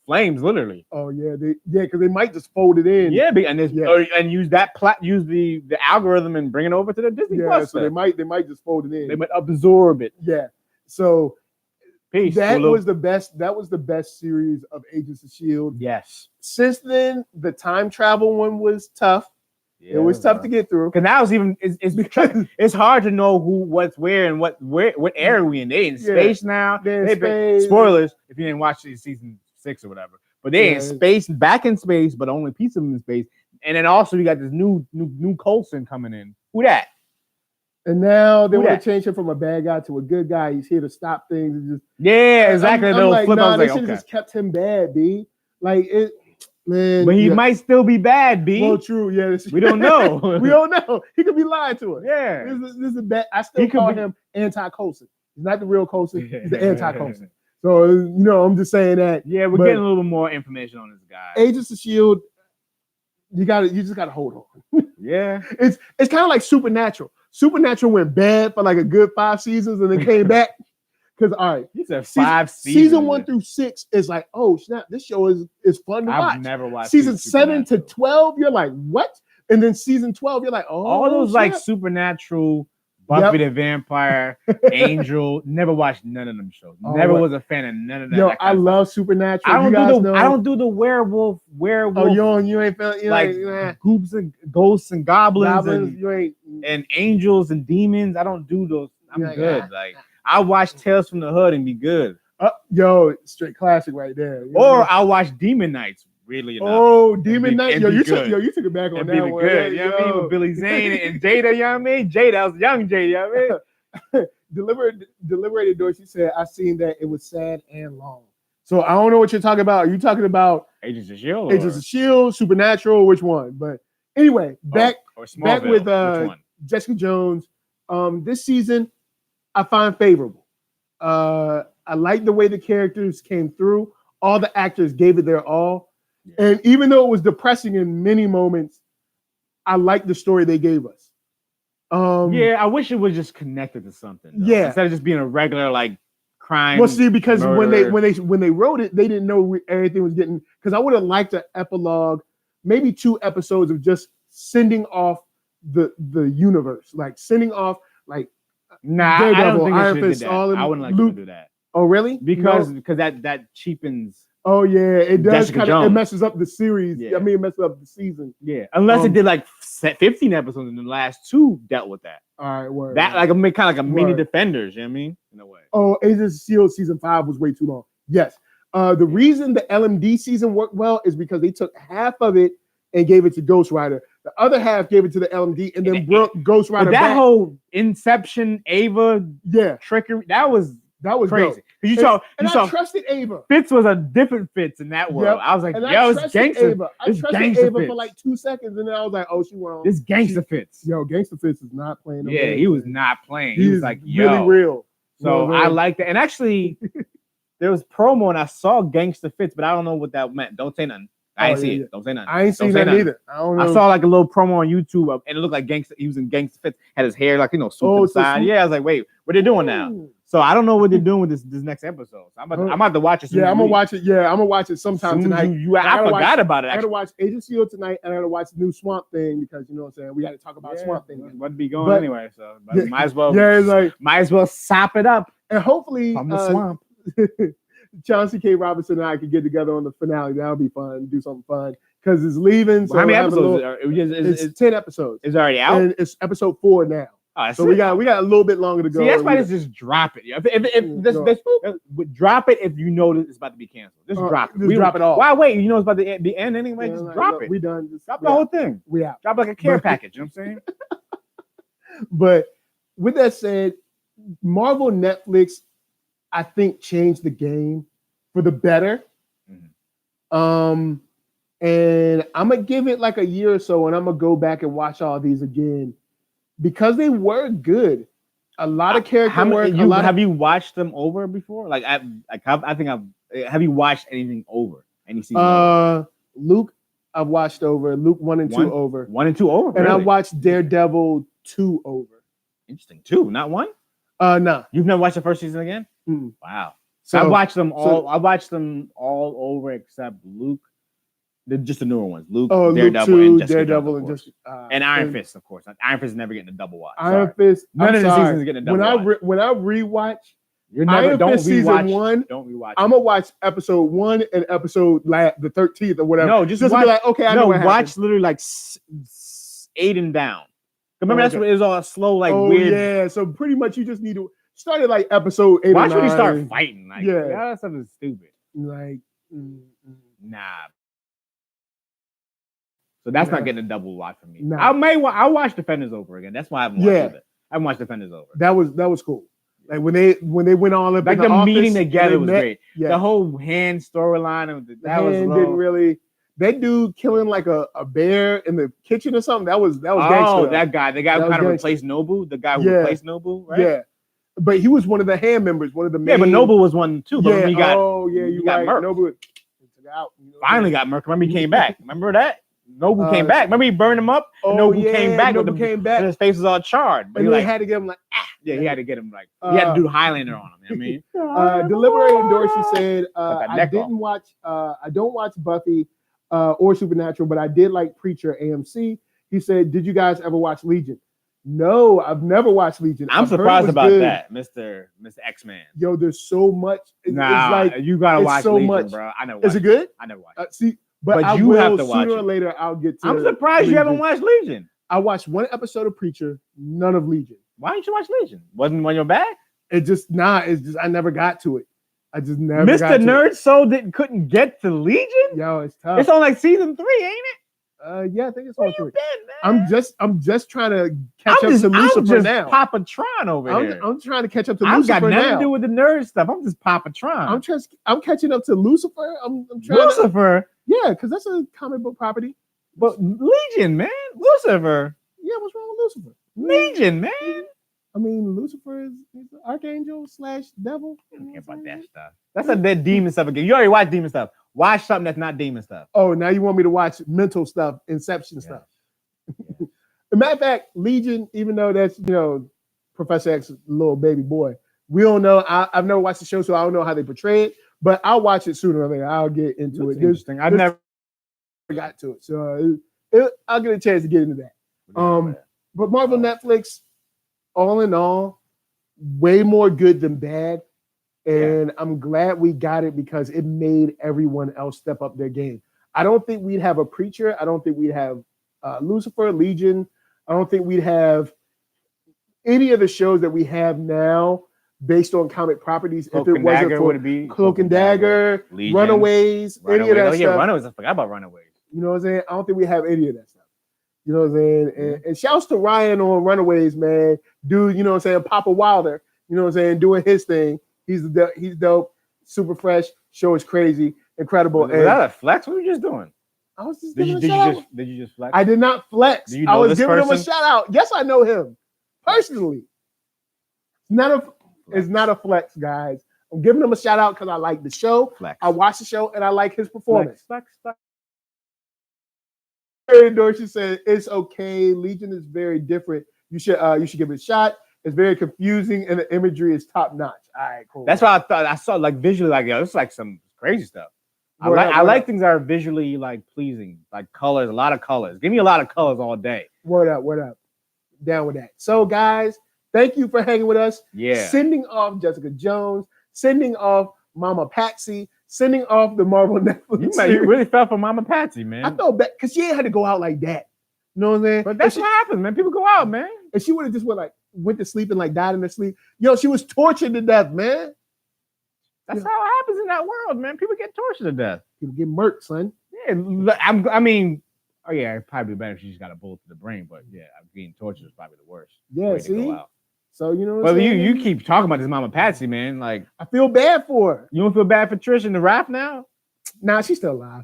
Flames, literally. Oh yeah, because they might just fold it in. Yeah, and use that use the algorithm and bring it over to the Disney Plus. So they might just fold it in. They might absorb it. Yeah. So peace. That was the best series of Agents of S.H.I.E.L.D. Yes. Since then, the time travel one was tough. Yeah, it was tough to get through. Because now it's because it's hard to know what's where and what area we in. They in space now. Spoilers if you didn't watch season 6 or whatever. But they in space, back in space, but only piece of them in space. And then also you got this new Coulson coming in. Who that? And now they want to change him from a bad guy to a good guy. He's here to stop things. And exactly. I'm like, nah, they should have just kept him bad, B. Like it, man. But he might still be bad, B. Well, true. Yeah, we don't know. We don't know. He could be lying to us. Yeah, this is bad. I still call him anti-Coulson. He's not the real Coulson. He's the anti-Coulson. So I'm just saying that. Yeah, we're getting a little more information on this guy. Agents of S.H.I.E.L.D. You just gotta hold on. Yeah, it's kind of like Supernatural. Supernatural went bad for like a good 5 seasons and then came back. Because all right, you said 5 seasons. Season 1 through 6 is like, oh snap, this show is fun to watch. I've never watched season 7 to 12. You're like, what? And then season 12, you're like, oh, all those like Supernatural, Buffy the Vampire, Angel. Never watched none of them shows. Never was a fan of none of that. Yo, I love Supernatural. I don't do the werewolf. Oh, you ain't felt like groups and ghosts and goblins and angels and demons. I don't do those. I'm good. Like I watch Tales from the Hood and be good. Straight classic right there. Or I watch Demon Knights. Weirdly enough. Oh, Demon Knight. You took it back on that one. Good. You know what I mean? With Billy Zane and Jada, you know what I mean? Jada, I was young Jada, you know what I mean? Deliberated Dorsey said, I seen that it was sad and long. So I don't know what you're talking about. Are you talking about Agents of S.H.I.E.L.D.? Agents of S.H.I.E.L.D., Supernatural, which one? But anyway, back with Jessica Jones. This season, I find favorable. I like the way the characters came through. All the actors gave it their all. Yeah. And even though it was depressing in many moments, I like the story they gave us. I wish it was just connected to something. Though. Yeah, instead of just being a regular like crime. Well, see, because murder. when they wrote it, they didn't know everything was getting. Because I would have liked an epilogue, maybe 2 episodes of just sending off the universe, like sending off like. Nah, Daredevil, I don't think Iron Fist, I wouldn't like to do that. Oh, really? Because that cheapens. Oh yeah, it does kind of it messes up the series. Yeah. I mean, it messes up the season. Yeah, unless it did like 15 episodes, and the last 2 dealt with that. All right, word. That like kind of like a mini Word. Defenders, you know what I mean? In a way. Oh, Agents of S.H.I.E.L.D. season 5 was way too long. Yes. The reason the LMD season worked well is because they took half of it and gave it to Ghost Rider. The other half gave it to the LMD and then brought Ghost Rider that back. whole Inception Ava trickery, that was crazy. Dope. You saw I trusted Ava. Fitz was a different Fitz in that world. Yep. I was like, and yo, it's gangster. Ava. I It's trusted gangster Ava Fitz. for like 2 seconds, and then I was like, oh, she wrong. This gangster Fitz. Yo, Gangster Fitz is not playing. Yeah, he was not playing. He was like, yo. really real. So I like that. And actually, there was promo, and I saw Gangster Fitz, but I don't know what that meant. Don't say nothing. I ain't see it. Don't say nothing. I ain't seen that either. I don't know. I saw like a little promo on YouTube, and it looked like Gangster. He was in Gangster Fitz, had his hair like swooped to the side. Yeah, I was like, wait, what they doing now? So I don't know what they're doing with this next episode. So I'm about to watch it. Yeah, I'm gonna watch it. Yeah, I'm gonna watch it sometime tonight. I forgot about it. I gotta watch Agent S.H.I.E.L.D. tonight, and I gotta watch the new Swamp Thing because you know what I'm saying. We got to talk about Swamp Thing. What'd be going anyway? So might as well. Yeah, it's like might as well sop it up. And hopefully, from the swamp. Chauncey K. Robinson and I could get together on the finale. That'll be fun. Do something fun because it's leaving. So how many episodes? It's 10 episodes. It's already out. And it's episode 4 now. Oh, so we got a little bit longer to go. See, that's why just drop it. If drop it if you know that it's about to be canceled. Just drop it. Drop it all. Why wait? You know it's about to be end anyway. Just drop it. We done. Drop the whole thing. We out. Drop like a care package. You know what I'm saying? But with that said, Marvel Netflix, I think, changed the game for the better. And I'm gonna give it like a year or so, and I'm gonna go back and watch all these again because they were good. A lot of character work. Have you watched them over before? Have you watched anything over? Any season? Luke, I've watched over. Luke 1 and 2 over. 1 and 2 over. And I watched Daredevil 2 over. Interesting. 2, not 1. No. You've never watched the first season again? Mm-mm. Wow. So I watched them all. I watched them all over except Luke. Just the newer ones. Luke, Daredevil, Luke 2, and Daredevil, and and Iron Fist, of course. Iron Fist is never getting a double watch. Iron Fist. None of the seasons are getting a double watch. When I rewatch, Iron Fist season 1. Don't rewatch. I'm gonna watch episode 1 and episode the 13th or whatever. No, just watch, be like, okay, I know what watch happened. literally like 8 and down. Remember that's what it was all slow, like weird. Yeah, so pretty much you just need to start at like episode 8. Watch when you start fighting. Like, that stuff is stupid. Like, nah. So that's not getting a double watch for me. Nah. I'll watch Defenders over again. That's why I haven't watched it. I haven't watched Defenders over. That was cool. Like when they went all up like in the office, meeting together was great. Yeah. The whole hand storyline of that was didn't really. That dude killing like a bear in the kitchen or something. That was gangster. Oh, that guy. The guy who kind of replaced Nobu. The guy who replaced Nobu, right? Yeah. But he was one of the hand members, one of the main. Yeah, but Nobu was one too. But he got you got right. Nobu finally got murked. Remember he came back. Remember that? Nobu came back. Remember he burned him up? Nobu came back. Nobu came back. And his face was all charred. But he had to get him like, Yeah, he had to get him like, he had to do Highlander on him. You know what I mean? Deliberating Dorsey said, I don't watch Buffy or Supernatural, but I did like Preacher AMC. He said, did you guys ever watch Legion? No, I've never watched Legion. I'm surprised about that, Mr. X-Man. Yo, there's so much. It's like you gotta watch so Legion, much, bro. I never watched Is it good? I never watched it. See, but you have to watch sooner or later. I'll get to. I'm surprised you haven't watched Legion. I watched 1 episode of Preacher, none of Legion. Why didn't you watch Legion? Wasn't one your bag? It's just I never got to it. I just never. Mr. NERDSoul couldn't get to Legion. Yo, it's tough. It's on like season 3, ain't it? Yeah, I think it's on 3. Been, I'm just trying to catch up to Lucifer now. Papatron over here. I'm trying to catch up to Lucifer now. I've got nothing to do with the nerd stuff. I'm just Papatron. I'm catching up to Lucifer. I'm trying Lucifer? Yeah, because that's a comic book property. But Legion, man. Lucifer. Yeah, what's wrong with Lucifer? Legion, man. I mean, Lucifer is an archangel / devil. I don't care about that stuff. That's that demon stuff again. You already watched demon stuff. Watch something that's not demon stuff. Oh, now you want me to watch mental stuff, Inception stuff. As a matter of fact, Legion, even though that's, Professor X's little baby boy, we don't know. I've never watched the show, so I don't know how they portray it, but I'll watch it sooner or later. I'll get into it. Interesting. I never got to it. So I'll get a chance to get into that. But Marvel Netflix, all in all, way more good than bad. And I'm glad we got it because it made everyone else step up their game. I don't think we'd have a Preacher. I don't think we'd have Lucifer, Legion. I don't think we'd have any of the shows that we have now based on comic properties. Cloak if it and wasn't Dagger for would it be Cloak and Dagger, Legion, Runaways, any of that stuff. Runaways. I forgot about Runaways. You know what I'm saying? I don't think we have any of that stuff. You know what I'm saying? And shouts to Ryan on Runaways, man. Dude, you know what I'm saying? Papa Wilder, you know what I'm saying? Doing his thing. He's dope, super fresh. Show is crazy, incredible. Was that a flex? What were you just doing? I was just Did you just flex? I did not flex. Do you know I was this giving him a person? shout out. Yes, I know him personally. It's not a flex, guys. I'm giving him a shout out because I like the show. Flex. I watched the show and I like his performance. Flex. She said it's okay. Legion is very different. You should give it a shot. It's very confusing and the imagery is top notch. All right, cool. That's why I thought I saw like visually like it's like some crazy stuff. I like things that are visually like pleasing, like colors, a lot of colors. Give me a lot of colors all day. Word up. Down with that. So guys, thank you for hanging with us. Yeah. Sending off Jessica Jones, sending off Mama Patsy, sending off the Marvel Netflix. You really fell for Mama Patsy, man. I felt bad because she ain't had to go out like that. You know what I'm saying? But that's what happens, man. People go out, man. And she would have just went to sleep and like died in her sleep. Yo, she was tortured to death, man. That's how it happens in that world, man. People get tortured to death. People get murked, son. Yeah, it'd probably be better if she just got a bullet to the brain, but yeah, being tortured is probably the worst. Yeah, see? So you know what I'm I'm saying? saying? you keep talking about this Mama Patsy, man. Like I feel bad for her. You don't feel bad for Trish and the Raph now? Nah, she's still alive.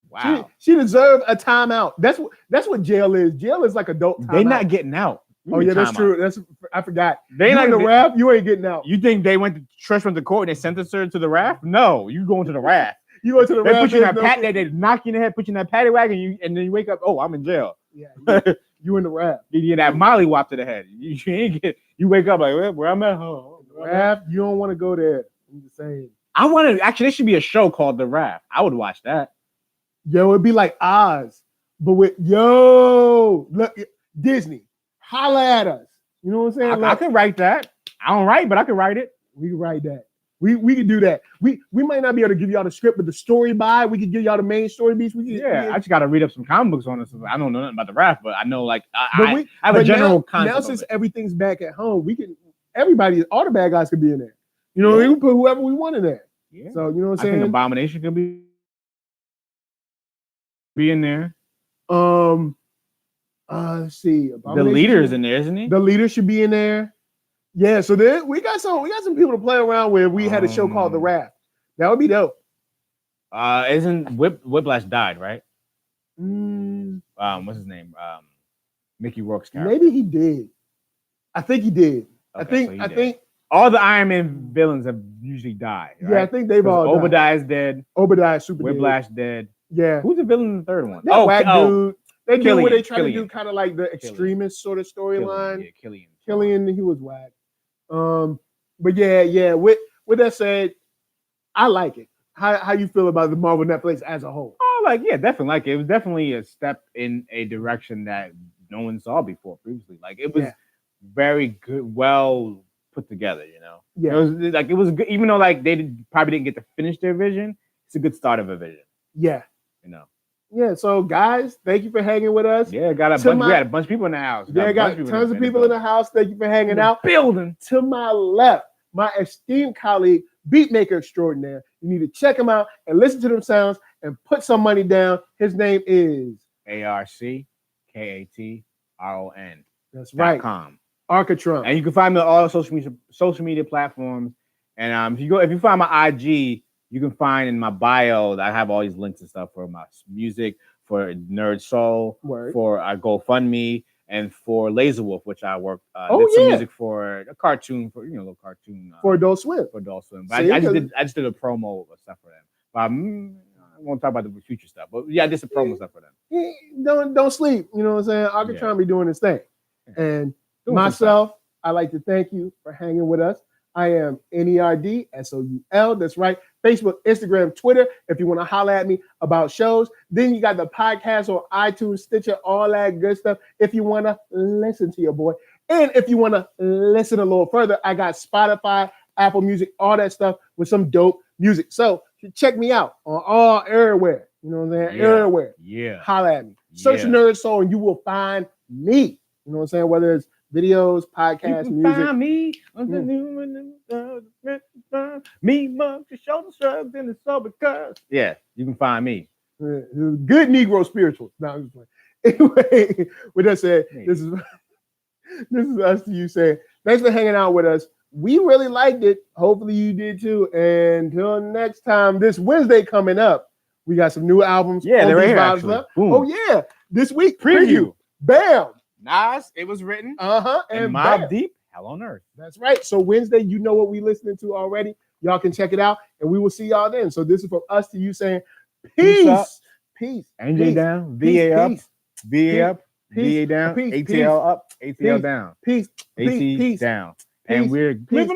Wow. She deserved a timeout. That's what jail is. Jail is like adult timeout. They're not getting out. Oh yeah, that's true. I forgot. They not in the Raph. You ain't getting out. You think Trish went to court and they sentenced her to the Raph? No, you going to the Raph. You go to the They Raph. put you in that they knock you in the head, put you in that paddy wagon, and then you wake up. Oh, I'm in jail. Yeah, you in the Raph. You get that Molly whop to the head. You wake up like where I'm at home. Raph, you don't want to go there. I'm just saying. There should be a show called The Raph. I would watch that. Yo, it'd be like Oz, but with look, Disney, holla at us. You know what I'm saying? I can write that. I don't write, but I can write it. We can write that. We can do that. We might not be able to give y'all the script, but the story we can give y'all the main story beats. I just got to read up some comic books on this. I don't know nothing about the Raph, but I know I have a general concept. Now since everything's back at home, all the bad guys could be in there. You know, we can put whoever we want in there. Yeah. So you know what I'm saying? I think Abomination could be in there. Let's see. The leader's in there, isn't he? The leader should be in there. Yeah, so then we got some people to play around with. We had a show called The Raph. That would be dope. Isn't Whiplash died, right? What's his name? Mickey Rourke's character. Maybe he did. I think he did. Okay, I think all the Iron Man villains have usually died. Right? Yeah, I think they've all died. Obadiah's dead. Obadiah's super Whiplash dead. Yeah. Who's the villain in the third one? That whack dude. They do what they try Killian. to do, kind of like the extremist sort of storyline. Yeah, Killian, he was whack. But yeah. With that said, I like it. How you feel about the Marvel Netflix as a whole? Oh, definitely like it. It was definitely a step in a direction that no one saw before previously. Like it was very good, well put together. You know, it was good, even though they probably didn't get to finish their vision. It's a good start of a vision. Yeah, you know. Yeah, so guys, thank you for hanging with us. Yeah, we had a bunch of people in the house. Got tons of people in the house. Thank you for hanging out. Building. To my left, my esteemed colleague, beatmaker extraordinaire. You need to check him out and listen to them sounds and put some money down. His name is Arckatron. That's right. Arckatron. And you can find me on all social media platforms. And if you find my IG, you can find in my bio that I have all these links and stuff for my music, for NERDSoul, for GoFundMe, and for Laserwolf, which I worked did some music for a cartoon, for a little cartoon for Adult Swim. But I just did a promo of stuff for them. But I won't talk about the future stuff. But yeah, I did some promo stuff for them. Don't sleep. You know what I'm saying? Arckatron be doing his thing. And myself, I'd like to thank you for hanging with us. I am NERDSoul. That's right. Facebook, Instagram, Twitter. If you want to holler at me about shows, then you got the podcast on iTunes, Stitcher, all that good stuff. If you want to listen to your boy, and if you want to listen a little further, I got Spotify, Apple Music, all that stuff with some dope music. So check me out on everywhere. You know what I'm saying? Yeah. Everywhere. Yeah. Holla at me. Search Nerd Soul and you will find me. You know what I'm saying? Whether it's videos, podcasts, You can music. find me on the new me mug to shoulder shrugs and the sober curves. Yeah, you can find me. Good Negro spirituals. No, I'm just playing. Anyway, with that said, this is us to you saying thanks for hanging out with us. We really liked it. Hopefully you did too. And until next time, this Wednesday coming up, we got some new albums. Yeah, they're right here, Vibes actually. left. Boom. Oh yeah, this week Preview. Bam. Nas, It Was Written. And Mobb bam. Deep, Hell on Earth. That's right. So Wednesday, you know what we listening to already. Y'all can check it out, and we will see y'all then. So this is from us to you saying peace. Peace. NJ down, VA up, VA up, VA down, ATL up, ATL down. Peace. AT down. And we're living